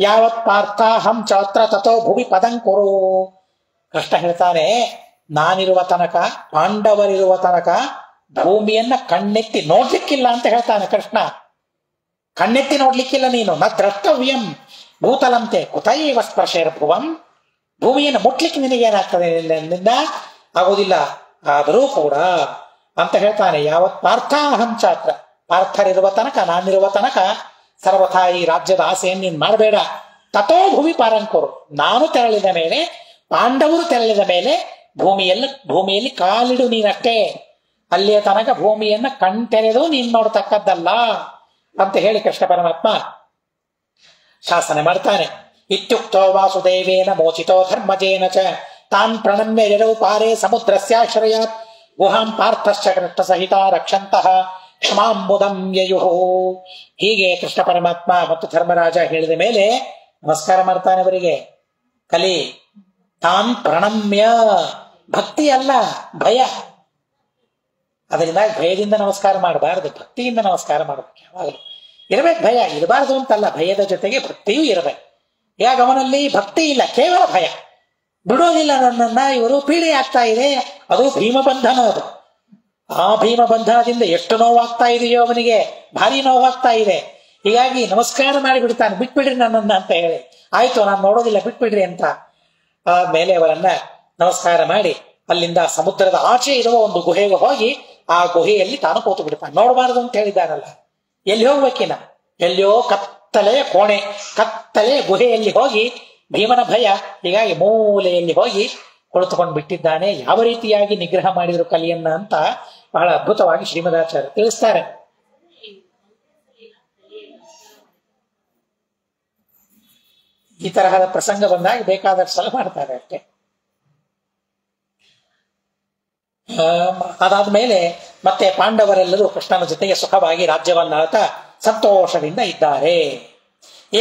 ಯಾವತ್ ಪಾರ್ಥಾಹಂ ಚಾತ್ರ ತಥೋ ಭುವಿ ಪದಂ ಕುರು. ಕೃಷ್ಣ ಹೇಳ್ತಾನೆ, ನಾನಿರುವ ತನಕ, ಪಾಂಡವರಿರುವ ತನಕ ಭೂಮಿಯನ್ನ ಕಣ್ಣೆತ್ತಿ ನೋಡ್ಲಿಕ್ಕಿಲ್ಲ ಅಂತ ಹೇಳ್ತಾನೆ ಕೃಷ್ಣ. ಕಣ್ಣೆತ್ತಿ ನೋಡ್ಲಿಕ್ಕಿಲ್ಲ ನೀನು. ನ ದ್ರಷ್ಟವ್ಯಂ ಭೂತಲಂತೆ ಕುತಯೇವ ಸ್ಪರ್ಶೇರ್ಭುವಂ, ಭೂಮಿಯನ್ನು ಮುಟ್ಲಿಕ್ಕೆ ನಿನಗೇನಾಗ್ತದೆ? ನಿನ್ನಿಂದ ಆಗೋದಿಲ್ಲ. ಆದರೂ ಕೂಡ ಅಂತ ಹೇಳ್ತಾನೆ, ಯಾವತ್ ಪಾರ್ಥಾಹಂ ಚಾತ್ರ, ಪಾರ್ಥರಿರುವ ತನಕ, ನಾನಿರುವ ತನಕ ಸರ್ವಥಾ ಈ ರಾಜ್ಯದ ಆಸೆಯನ್ನು ನೀನು ಮಾಡಬೇಡ. ತಥೋ ಭೂಮಿ ಪಾರಂಕರು, ನಾನು ತೆರಳಿದ ಮೇಲೆ, ಪಾಂಡವರು ತೆರಳಿದ ಮೇಲೆ ಭೂಮಿಯಲ್ಲಿ ಕಾಲಿಡು ನೀನಷ್ಟೇ. ಅಲ್ಲಿಯ ತನಕ ಭೂಮಿಯನ್ನ ಕಣ್ತೆರೆದು ನೀನ್ ನೋಡ್ತಕ್ಕದ್ದಲ್ಲ ಅಂತ ಹೇಳಿ ಕೃಷ್ಣ ಪರಮಾತ್ಮ ಶಾಸನ ಮಾಡ್ತಾನೆ. ಇತ್ಯುಕ್ತೋ ವಾಸುದೇವೇನ ಮೋಚಿತೋ ಧರ್ಮಜೇನ ಚ ತಾನ್ ಪ್ರಣಮ್ಯ ಜರೌ ಪಾರೇ ಸಮುದ್ರಸ್ಯಾಶ್ರಯಾತ್ ಗುಹಾಂ ಪಾರ್ಥಶ್ಚ ಕೃಷ್ಣ ಸಹಿತ ರಕ್ಷಂತಹ ಕ್ಷಮಾಂಬುದಂ ಯಯುಃ. ಹೀಗೆ ಕೃಷ್ಣ ಪರಮಾತ್ಮ ಮತ್ತು ಧರ್ಮರಾಜ ಹೇಳಿದ ಮೇಲೆ ನಮಸ್ಕಾರ ಮಾಡ್ತಾನೆ ಅವರಿಗೆ. ಕಲಿ ತಾನ್ ಪ್ರಣಮ್ಯ, ಭಕ್ತಿ ಅಲ್ಲ ಭಯ. ಅದರಿಂದ ಭಯದಿಂದ ನಮಸ್ಕಾರ ಮಾಡಬಾರದು, ಭಕ್ತಿಯಿಂದ ನಮಸ್ಕಾರ ಮಾಡಬೇಕು. ಯಾವಾಗಲೂ ಇರಬೇಕು ಭಯ, ಇರಬಾರದು ಅಂತಲ್ಲ, ಭಯದ ಜೊತೆಗೆ ಭಕ್ತಿಯೂ ಇರಬೇಕು. ಯಾಗ ಅವನಲ್ಲಿ ಭಕ್ತಿ ಇಲ್ಲ, ಕೇವಲ ಭಯ. ಬಿಡೋದಿಲ್ಲ ನನ್ನನ್ನ, ಇವರು ಪೀಡೆ ಆಗ್ತಾ ಇದೆ, ಅದು ಭೀಮಬಂಧನ. ಅದು ಆ ಭೀಮಬಂಧನದಿಂದ ಎಷ್ಟು ನೋವಾಗ್ತಾ ಇದೆಯೋ ಅವನಿಗೆ, ಭಾರಿ ನೋವಾಗ್ತಾ ಇದೆ. ಹೀಗಾಗಿ ನಮಸ್ಕಾರ ಮಾಡಿ ಬಿಡ್ತಾನೆ, ಬಿಟ್ಬಿಡ್ರಿ ನನ್ನನ್ನ ಅಂತ ಹೇಳಿ. ಆಯ್ತು, ನಾನು ನೋಡೋದಿಲ್ಲ, ಬಿಟ್ಬಿಡ್ರಿ ಅಂತ. ಆದ್ಮೇಲೆ ಅವರನ್ನ ನಮಸ್ಕಾರ ಮಾಡಿ ಅಲ್ಲಿಂದ ಸಮುದ್ರದ ಆಚೆ ಇರುವ ಒಂದು ಗುಹೆಗೆ ಹೋಗಿ ಆ ಗುಹೆಯಲ್ಲಿ ತಾನು ಕೂತು ಬಿಡ್ತಾನೆ. ನೋಡಬಾರದು ಅಂತ ಹೇಳಿದ್ದಾನಲ್ಲ, ಎಲ್ಲಿ ಹೋಗ್ಬೇಕಿನ? ಎಲ್ಲಿಯೋ ಕತ್ತಲೆಯ ಕೋಣೆ, ಕತ್ತಲೆಯ ಗುಹೆಯಲ್ಲಿ ಹೋಗಿ, ಭೀಮನ ಭಯ, ಹೀಗಾಗಿ ಮೂಲೆಯಲ್ಲಿ ಹೋಗಿ ಕುಳಿತುಕೊಂಡು ಬಿಟ್ಟಿದ್ದಾನೆ. ಯಾವ ರೀತಿಯಾಗಿ ನಿಗ್ರಹ ಮಾಡಿದ್ರು ಕಲಿಯನ್ನ ಅಂತ ಬಹಳ ಅದ್ಭುತವಾಗಿ ಶ್ರೀಮದಾಚಾರ್ಯ ತಿಳಿಸ್ತಾರೆ. ಈ ತರಹದ ಪ್ರಸಂಗ ಬಂದಾಗ ಬೇಕಾದಷ್ಟು ಸಲ ಮಾಡ್ತಾರೆ ಅಷ್ಟೇ. ಅದಾದ್ಮೇಲೆ ಮತ್ತೆ ಪಾಂಡವರೆಲ್ಲರೂ ಕೃಷ್ಣನ ಜೊತೆಗೆ ಸುಖವಾಗಿ ರಾಜ್ಯವನ್ನ ಆಳ್ತಾ ಸಂತೋಷದಿಂದ ಇದ್ದಾರೆ.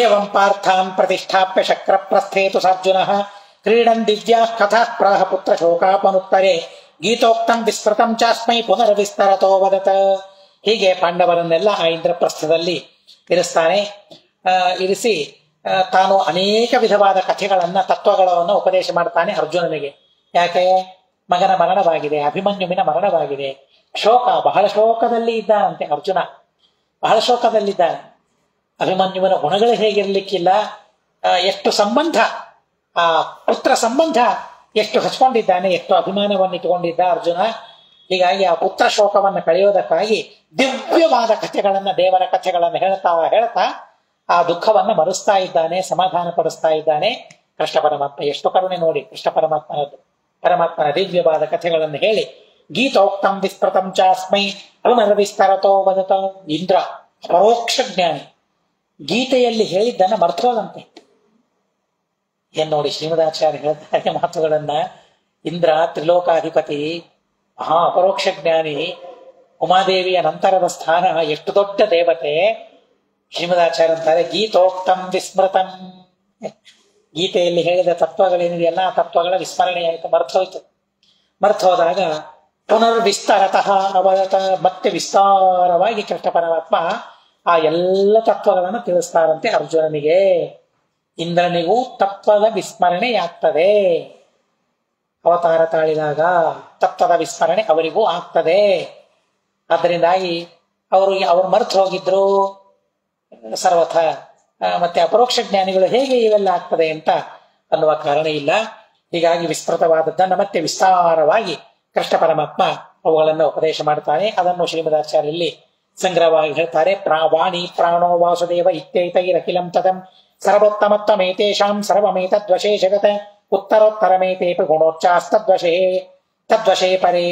ಏವಂ ಪಾರ್ಥಾನ್ ಪ್ರತಿಷ್ಠಾಪ್ಯ ಶಕ್ರ ಪ್ರಸ್ಥೇತು ಸಾರ್ಜುನಃ ಕ್ರೀಡನ್ ದಿವ್ಯಾ ಕಥಾ ಪ್ರಾಹ ಪುತ್ರ ಶೋಕಾಪನುತ್ತರೆ ಗೀತೋಕ್ತಂ ವಿಸ್ಮೃತಂ ಚಾಸ್ಮೈ ಪುನರ್ವಿಸ್ತರತೋ ವದತ. ಹೀಗೆ ಪಾಂಡವರನ್ನೆಲ್ಲ ಆ ಇಂದ್ರಪ್ರಸ್ಥದಲ್ಲಿ ಇರಿಸ್ತಾನೆ. ಇರಿಸಿ ತಾನು ಅನೇಕ ವಿಧವಾದ ಕಥೆಗಳನ್ನ, ತತ್ವಗಳನ್ನು ಉಪದೇಶ ಮಾಡ್ತಾನೆ ಅರ್ಜುನನಿಗೆ. ಯಾಕೆ? ಮಗನ ಮರಣವಾಗಿದೆ, ಅಭಿಮನ್ಯುವಿನ ಮರಣವಾಗಿದೆ, ಶೋಕ, ಬಹಳ ಶೋಕದಲ್ಲಿ ಇದ್ದಾನಂತೆ ಅರ್ಜುನ, ಬಹಳ ಶೋಕದಲ್ಲಿದ್ದಾನೆ. ಅಭಿಮನ್ಯುವಿನ ಗುಣಗಳು ಹೇಗಿರ್ಲಿಕ್ಕಿಲ್ಲ, ಎಷ್ಟು ಸಂಬಂಧ, ಆ ಪುತ್ರ ಸಂಬಂಧ ಎಷ್ಟು ಹಚ್ಕೊಂಡಿದ್ದಾನೆ, ಎಷ್ಟು ಅಭಿಮಾನವನ್ನು ಇಟ್ಟುಕೊಂಡಿದ್ದ ಅರ್ಜುನ. ಹೀಗಾಗಿ ಆ ಪುತ್ರ ಶೋಕವನ್ನು ಕಳೆಯೋದಕ್ಕಾಗಿ ದಿವ್ಯವಾದ ಕಥೆಗಳನ್ನ, ದೇವರ ಕಥೆಗಳನ್ನು ಹೇಳ್ತಾ ಹೇಳ್ತಾ ಆ ದುಃಖವನ್ನು ಮರೆಸ್ತಾ ಇದ್ದಾನೆ, ಸಮಾಧಾನ ಪಡಿಸ್ತಾ ಇದ್ದಾನೆ ಕೃಷ್ಣ ಪರಮಾತ್ಮ. ಎಷ್ಟು ಕರುಣೆ ನೋಡಿ ಕೃಷ್ಣ ಪರಮಾತ್ಮನದ್ದು. ಪರಮಾತ್ಮನ ದಿವ್ಯವಾದ ಕಥೆಗಳನ್ನು ಹೇಳಿ ಗೀತೋಕ್ತಂ ವಿಸ್ಮೃತಂ ಚಾಸ್ಮೈ ಪುನರ್ವಿಸ್ತರತೋ ವದತ. ಇಂದ್ರ ಪರೋಕ್ಷ ಜ್ಞಾನಿ, ಗೀತೆಯಲ್ಲಿ ಹೇಳಿದ್ದನ್ನ ಮರ್ತೋದಂತೆ. ಏನ್ ನೋಡಿ ಶ್ರೀಮದಾಚಾರ್ಯ ಹೇಳ್ತಾರೆ ಮಾತುಗಳನ್ನ. ಇಂದ್ರ ತ್ರಿಲೋಕಾಧಿಪತಿ, ಮಹಾ ಅಪರೋಕ್ಷ ಜ್ಞಾನಿ, ಉಮಾದೇವಿಯ ನಂತರದ ಸ್ಥಾನ, ಎಷ್ಟು ದೊಡ್ಡ ದೇವತೆ. ಶ್ರೀಮದಾಚಾರ್ಯ ಅಂತಾರೆ ಗೀತೋಕ್ತಂ ವಿಸ್ಮೃತಂ. ಗೀತೆಯಲ್ಲಿ ಹೇಳಿದ ತತ್ವಗಳೇನಿದೆಯಲ್ಲ, ಆ ತತ್ವಗಳ ವಿಸ್ಮರಣೆ ಆಯಿತು, ಮರ್ತೋಯ್ತು. ಮರ್ತೋದಾಗ ಪುನರ್ವಿಸ್ತರತಃ ಅವತ, ಮತ್ತೆ ವಿಸ್ತಾರವಾಗಿ ಕೃಷ್ಣ ಪರಮಾತ್ಮ ಆ ಎಲ್ಲ ತತ್ವಗಳನ್ನು ತಿಳಿಸ್ತಾರಂತೆ ಅರ್ಜುನನಿಗೆ. ಇಂದ್ರನಿಗೂ ತತ್ವದ ವಿಸ್ಮರಣೆಯಾಗ್ತದೆ. ಅವತಾರ ತಾಳಿದಾಗ ತತ್ವದ ವಿಸ್ಮರಣೆ ಅವರಿಗೂ ಆಗ್ತದೆ. ಅದರಿಂದಾಗಿ ಅವರು ಮರೆತು ಹೋಗಿದ್ರು ಸರ್ವಥ. ಮತ್ತೆ ಅಪರೋಕ್ಷ ಜ್ಞಾನಿಗಳು ಹೇಗೆ ಇವೆಲ್ಲ ಆಗ್ತದೆ ಅಂತ ಅನ್ನುವ ಕಾರಣ ಇಲ್ಲ. ಹೀಗಾಗಿ ವಿಸ್ತೃತವಾದದ್ದನ್ನು ಮತ್ತೆ ವಿಸ್ತಾರವಾಗಿ ಕೃಷ್ಣ ಪರಮಾತ್ಮ ಅವುಗಳನ್ನು ಉಪದೇಶ ಮಾಡ್ತಾನೆ. ಅದನ್ನು ಶ್ರೀಮದಾಚಾರ್ಯಲ್ಲಿ ಸಂಗ್ರಹವಾಗಿ ಹೇಳ್ತಾರೆ. ವಾಣಿ ಪ್ರಾಣೋ ವಾಸುದೇವ ಇತ್ಯೈತೈರಖಿಲಂ ತದಂ ಸರ್ವೋತ್ತಮತ್ವಮೇತೇಷಾಂ ಸರ್ವಮೇತದ್ವಶೇ ಜಗತ ಉತ್ತರೋತ್ತರಮೇತೇಪಿ ಗುಣೋಚ್ಚಾಸ್ತದ್ವಶೇ ತದ್ವಶೇ ಪರೇ.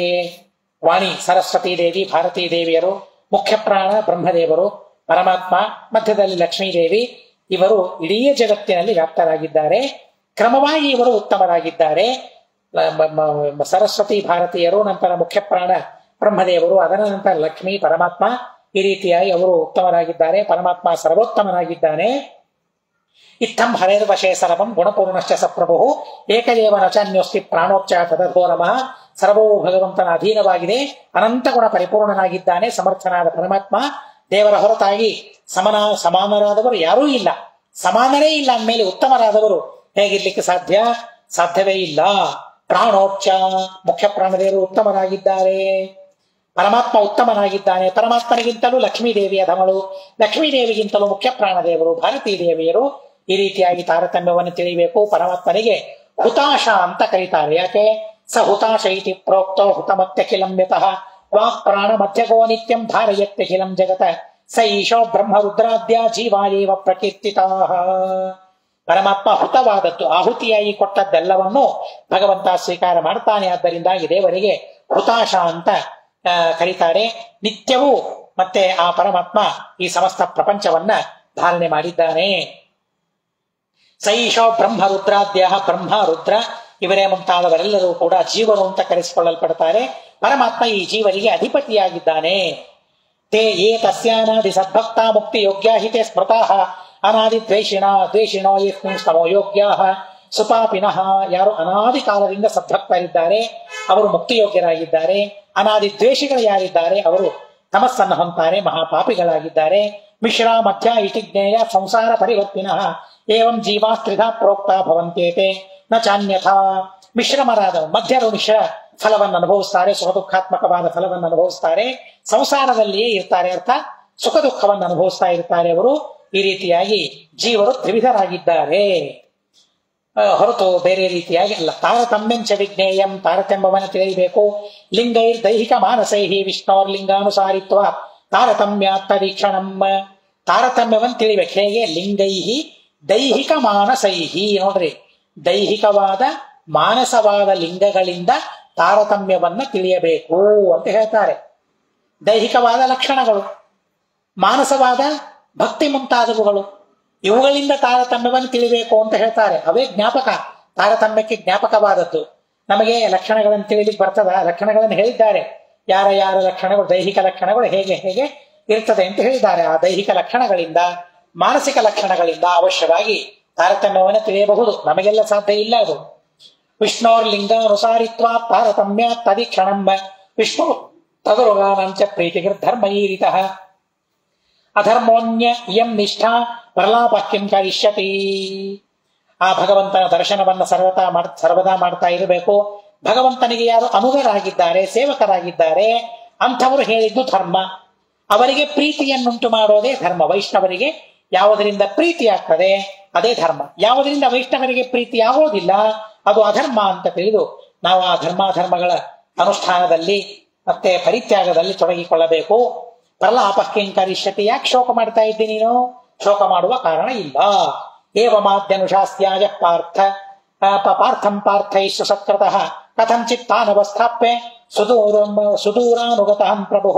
ವಾಣಿ ಸರಸ್ವತೀ ದೇವಿ, ಭಾರತೀ ದೇವಿಯರು, ಮುಖ್ಯ ಪ್ರಾಣ ಬ್ರಹ್ಮದೇವರು, ಪರಮಾತ್ಮ, ಮಧ್ಯದಲ್ಲಿ ಲಕ್ಷ್ಮೀದೇವಿ, ಇವರು ಇಡೀ ಜಗತ್ತಿನಲ್ಲಿ ವ್ಯಾಪ್ತರಾಗಿದ್ದಾರೆ. ಕ್ರಮವಾಗಿ ಇವರು ಉತ್ತಮರಾಗಿದ್ದಾರೆ. ಸರಸ್ವತಿ ಭಾರತೀಯರು, ನಂತರ ಮುಖ್ಯ ಪ್ರಾಣ ಬ್ರಹ್ಮದೇವರು, ಅದರ ನಂತರ ಲಕ್ಷ್ಮೀ, ಪರಮಾತ್ಮ, ಈ ರೀತಿಯಾಗಿ ಅವರು ಉತ್ತಮರಾಗಿದ್ದಾರೆ. ಪರಮಾತ್ಮ ಸರ್ವೋತ್ತಮನಾಗಿದ್ದಾನೆ. ಇತ್ತಂ ಹರೇರ್ವಶೇ ಸರ್ವಂ ಗುಣಪೂರ್ಣಶ್ಚ ಸಪ್ರಭು ಏಕದೇವ ನಚಾನ್ಯೋಸ್ತಿ ಪ್ರಾಣೋಚ್ಚ ತದಘೋರಮಃ. ಸರ್ವವು ಭಗವಂತನ ಅಧೀನವಾಗಿದೆ. ಅನಂತ ಗುಣ ಪರಿಪೂರ್ಣನಾಗಿದ್ದಾನೆ ಸಮರ್ಥನಾದ ಪರಮಾತ್ಮ. ದೇವರ ಹೊರತಾಗಿ ಸಮಾನರಾದವರು ಯಾರೂ ಇಲ್ಲ. ಸಮಾನರೇ ಇಲ್ಲ ಅಂದಮೇಲೆ ಉತ್ತಮರಾದವರು ಹೇಗಿರ್ಲಿಕ್ಕೆ ಸಾಧ್ಯ? ಸಾಧ್ಯವೇ ಇಲ್ಲ. ಪ್ರಾಣೋಚ್ಚ, ಮುಖ್ಯ ಪ್ರಾಣದೇವರು ಉತ್ತಮರಾಗಿದ್ದಾರೆ. ಪರಮಾತ್ಮ ಉತ್ತಮನಾಗಿದ್ದಾನೆ. ಪರಮಾತ್ಮನಿಗಿಂತಲೂ ಲಕ್ಷ್ಮೀ ದೇವಿಯ ಧಮಳು, ಲಕ್ಷ್ಮೀ ದೇವಿಗಿಂತಲೂ ಮುಖ್ಯ ಪ್ರಾಣದೇವರು, ಭಾರತೀ ದೇವಿಯರು. ಈ ರೀತಿಯಾಗಿ ತಾರತಮ್ಯವನ್ನು ತಿಳಿಯಬೇಕು. ಪರಮಾತ್ಮನಿಗೆ ಹುತಾಶ ಅಂತ ಕರೀತಾರೆ. ಯಾಕೆ? ಸ ಹುತಾಶ ಇತಿ ಪ್ರೋಕ್ತೋ ಹುತಮತ್ಯಖಿಲಂ ಯತಃ ವಾಕ್ ಪ್ರಾಣ ಮಧ್ಯಗೋ ನಿತ್ಯಂ ಧಾರಯತ್ಯಖಿಲಂ ಜಗತ ಸ ಈಶೋ ಬ್ರಹ್ಮ ರುದ್ರಾದ್ಯ ಜೀವಾಯೇವ ಪ್ರಕೀರ್ತಿತಾಃ. ಪರಮಾತ್ಮ ಹುತವಾದದ್ದು, ಆಹುತಿಯಾಗಿ ಕೊಟ್ಟದ್ದೆಲ್ಲವನ್ನು ಭಗವಂತ ಸ್ವೀಕಾರ ಮಾಡ್ತಾನೆ. ಆದ್ದರಿಂದಾಗಿ ದೇವರಿಗೆ ಹುತಾಶ ಅಂತ ಕರೀತಾರೆ. ನಿತ್ಯವೂ ಮತ್ತೆ ಆ ಪರಮಾತ್ಮ ಈ ಸಮಸ್ತ ಪ್ರಪಂಚವನ್ನ ಧಾರಣೆ ಮಾಡಿದ್ದಾನೆ. ಸೈಷೋ ಬ್ರಹ್ಮ ರುದ್ರಾದ್ಯ, ಬ್ರಹ್ಮ ರುದ್ರ ಇವರೇ ಮುಂತಾದವರೆಲ್ಲರೂ ಕೂಡ ಜೀವರು ಅಂತ ಕರೆಸಿಕೊಳ್ಳಲ್ಪಡ್ತಾರೆ. ಪರಮಾತ್ಮ ಈ ಜೀವರಿಗೆ ಅಧಿಪತಿಯಾಗಿದ್ದಾನೆ. ತೇ ಯೇ ತಸ್ಯಾನಾದಿ ಸದ್ಭಕ್ತ ಮುಕ್ತಿ ಯೋಗ್ಯ ಹಿತೆ ಸ್ಮೃತಃ ಅನಾದಿ ದ್ವೇಷಿಣೋ ಯಸ್ಮಿನ್ ಸ್ತಮೋ ಯೋಗ್ಯ ಸುಪಾಪಿನಃ. ಯಾರು ಅನಾದಿ ಕಾಲದಿಂದ ಸದ್ಭಕ್ತರಿದ್ದಾರೆ ಅವರು ಮುಕ್ತಿಯೋಗ್ಯರಾಗಿದ್ದಾರೆ. ಅನಾದಿ ದ್ವೇಷಿಗಳು ಯಾರಿದ್ದಾರೆ ಅವರು ತಮಸ್ಸನ್ನು ಹೊಂತಾರೆ, ಮಹಾಪಾಪಿಗಳಾಗಿದ್ದಾರೆ. ಮಿಶ್ರಾ ಮಧ್ಯ ಇತಿ ಜ್ಞೇಯ ಸಂಸಾರ ಪರಿವರ್ತಿನಃ ಏವಂ ಜೀವಾಸ್ತ್ರಿಧಾ ಪ್ರೋಕ್ತ ಭವಂತೇತೆ ನ ಚಾನ್ಯಥಾ. ಮಿಶ್ರಮರಾದ ಮಧ್ಯರು ಮಿಶ್ರ ಫಲವನ್ನು ಅನುಭವಿಸ್ತಾರೆ, ಸುಖ ದುಃಖಾತ್ಮಕವಾದ ಫಲವನ್ನು ಅನುಭವಿಸ್ತಾರೆ, ಸಂಸಾರದಲ್ಲಿಯೇ ಇರ್ತಾರೆ. ಅರ್ಥ ಸುಖ ದುಃಖವನ್ನು ಅನುಭವಿಸ್ತಾ ಇರ್ತಾರೆ ಅವರು. ಈ ರೀತಿಯಾಗಿ ಜೀವರು ತ್ರಿವಿಧರಾಗಿದ್ದಾರೆ, ಹೊರತು ಬೇರೆ ರೀತಿಯಾಗಿ ಅಲ್ಲ. ತಾರತಮ್ಯಂಚ ವಿಜ್ಞೇಯಂ, ತಾರತಮ್ಯವನ್ನು ತಿಳಿಯಬೇಕು. ಲಿಂಗೈರ್ ದೈಹಿಕ ಮಾನಸೈಹಿ ವಿಷ್ಣೋರ್ ಲಿಂಗಾನುಸಾರಿತ್ವ ತಾರತಮ್ಯ ತರೀಕ್ಷಣಂ. ತಾರತಮ್ಯವನ್ನು ತಿಳಿಬೇಕು. ಹೇಗೆ? ಲಿಂಗೈಹಿ ದೈಹಿಕ ಮಾನಸೈಹಿ. ನೋಡ್ರಿ, ದೈಹಿಕವಾದ ಮಾನಸವಾದ ಲಿಂಗಗಳಿಂದ ತಾರತಮ್ಯವನ್ನ ತಿಳಿಯಬೇಕು ಅಂತ ಹೇಳ್ತಾರೆ. ದೈಹಿಕವಾದ ಲಕ್ಷಣಗಳು, ಮಾನಸವಾದ ಭಕ್ತಿ ಮುಂತಾದವುಗಳು, ಇವುಗಳಿಂದ ತಾರತಮ್ಯವನ್ನು ತಿಳಿಬೇಕು ಅಂತ ಹೇಳ್ತಾರೆ. ಅವೇ ಜ್ಞಾಪಕ, ತಾರತಮ್ಯಕ್ಕೆ ಜ್ಞಾಪಕವಾದದ್ದು. ನಮಗೆ ಲಕ್ಷಣಗಳನ್ನು ತಿಳಿಲಿಕ್ಕೆ ಬರ್ತದ? ಲಕ್ಷಣಗಳನ್ನು ಹೇಳಿದ್ದಾರೆ. ಯಾರ ಯಾರ ಲಕ್ಷಣಗಳು, ದೈಹಿಕ ಲಕ್ಷಣಗಳು ಹೇಗೆ ಹೇಗೆ ಇರ್ತದೆ ಅಂತ ಹೇಳಿದ್ದಾರೆ. ಆ ದೈಹಿಕ ಲಕ್ಷಣಗಳಿಂದ, ಮಾನಸಿಕ ಲಕ್ಷಣಗಳಿಂದ ಅವಶ್ಯವಾಗಿ ತಾರತಮ್ಯವನ್ನು ತಿಳಿಯಬಹುದು. ನಮಗೆಲ್ಲ ಸಾಧ್ಯ ಇಲ್ಲ ಅದು. ವಿಷ್ಣೋರ್ ಲಿಂಗಾನುಸಾರಿತ್ವ ತಾರತಮ್ಯ ತದೀಕ್ಷಣಂ. ವಿಷ್ಣು ತದರುಗಾನಂಚ ಪ್ರೀತಿಗಿರ್ ಧರ್ಮೈರಿತಃ ಅಧರ್ಮೋನ್ಯ ಇಯಂ ನಿಷ್ಠಾ ಪ್ರಲಾಪಕ್ಕಿಂ ಕರಿಷ್ಯತಿ. ಆ ಭಗವಂತನ ದರ್ಶನವನ್ನು ಸರ್ವದಾ ಮಾಡ್ತಾ ಇರಬೇಕು. ಭಗವಂತನಿಗೆ ಯಾರು ಅನುಗರಾಗಿದ್ದಾರೆ, ಸೇವಕರಾಗಿದ್ದಾರೆ, ಅಂಥವರು ಹೇಳಿದ್ದು ಧರ್ಮ. ಅವರಿಗೆ ಪ್ರೀತಿಯನ್ನುಂಟು ಮಾಡೋದೇ ಧರ್ಮ. ವೈಷ್ಣವರಿಗೆ ಯಾವುದರಿಂದ ಪ್ರೀತಿ ಆಗ್ತದೆ ಅದೇ ಧರ್ಮ. ಯಾವುದರಿಂದ ವೈಷ್ಣವರಿಗೆ ಪ್ರೀತಿ ಆಗೋದಿಲ್ಲ ಅದು ಅಧರ್ಮ ಅಂತ ತಿಳಿದು ನಾವು ಆ ಧರ್ಮಾಧರ್ಮಗಳ ಅನುಷ್ಠಾನದಲ್ಲಿ ಮತ್ತೆ ಪರಿತ್ಯಾಗದಲ್ಲಿ ತೊಡಗಿಕೊಳ್ಳಬೇಕು. ಪ್ರಲಾಪಕ್ಕೆ ಕರಿಷ್ಯತಿ. ಯಾಕೆ ಶೋಕ ಮಾಡ್ತಾ ಇದ್ದಿ ನೀನು? ಶೋಕ ಮಾಡುವ ಕಾರಣ ಇಲ್ಲ. ಏವಮಾದ್ಯನುಶಾಸ್ತ್ಯಾಯ ಪಾರ್ಥಂ ಪಾರ್ಥೈಶ್ಚ ಸತ್ಕೃತಃ ಕಥಂಚಿತ್ ತಾನವಸ್ಥಾಪ್ಯ ಸುದೂರಾನುಗತಃ ಪ್ರಭು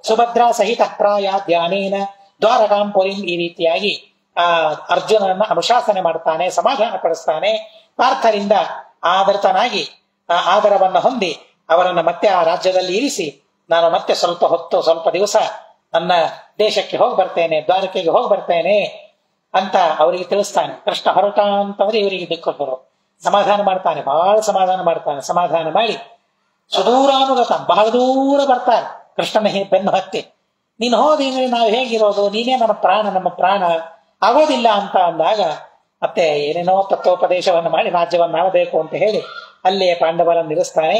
ಸುಭದ್ರಾ ಸಹಿತ ಪ್ರಾಯಾದ್ಯಾನೇನ ದ್ವಾರಕಾಂ ಪುರಿಂ. ಈ ರೀತಿಯಾಗಿ ಅರ್ಜುನನನ್ನ ಅನುಶಾಸನೆ ಮಾಡ್ತಾನೆ, ಸಮಾಧಾನ ಪಡಿಸ್ತಾನೆ. ಪಾರ್ಥರಿಂದ ಆದರ್ತನಾಗಿ ಆದರವನ್ನ ಹೊಂದಿ ಅವರನ್ನ ಮತ್ತೆ ಆ ರಾಜ್ಯದಲ್ಲಿ ಇರಿಸಿ ನಾನು ಮತ್ತೆ ಸ್ವಲ್ಪ ದಿವಸ ನನ್ನ ದೇಶಕ್ಕೆ ಹೋಗಿ ಬರ್ತೇನೆ, ದ್ವಾರಕೆಗೆ ಹೋಗಿ ಬರ್ತೇನೆ ಅಂತ ಅವರಿಗೆ ತಿಳಿಸ್ತಾನೆ. ಕೃಷ್ಣ ಹೊರಟ ಅಂತಂದ್ರೆ ಇವರಿಗೆ ದಿಕ್ಕೊಬ್ಬರು ಸಮಾಧಾನ ಮಾಡ್ತಾನೆ, ಬಹಳ ಸಮಾಧಾನ ಮಾಡ್ತಾನೆ. ಸಮಾಧಾನ ಮಾಡಿ ಸುದೂರಾನುಗತ, ಬಹಳ ದೂರ ಬರ್ತಾರೆ ಕೃಷ್ಣನ ಬೆನ್ನು ಹತ್ತಿ. ನೀನು ಹೋದ್ರೆ ನಾವು ಹೇಗಿರೋದು, ನೀನೇ ನಮ್ಮ ಪ್ರಾಣ ಆಗೋದಿಲ್ಲ ಅಂತ ಅಂದಾಗ ಮತ್ತೆ ಏನೇನೋ ತತ್ವೋಪದೇಶವನ್ನು ಮಾಡಿ ರಾಜ್ಯವನ್ನು ಆಳಬೇಕು ಅಂತ ಹೇಳಿ ಅಲ್ಲೇ ಪಾಂಡವರನ್ನು ನಿಲ್ಲಿಸ್ತಾನೆ.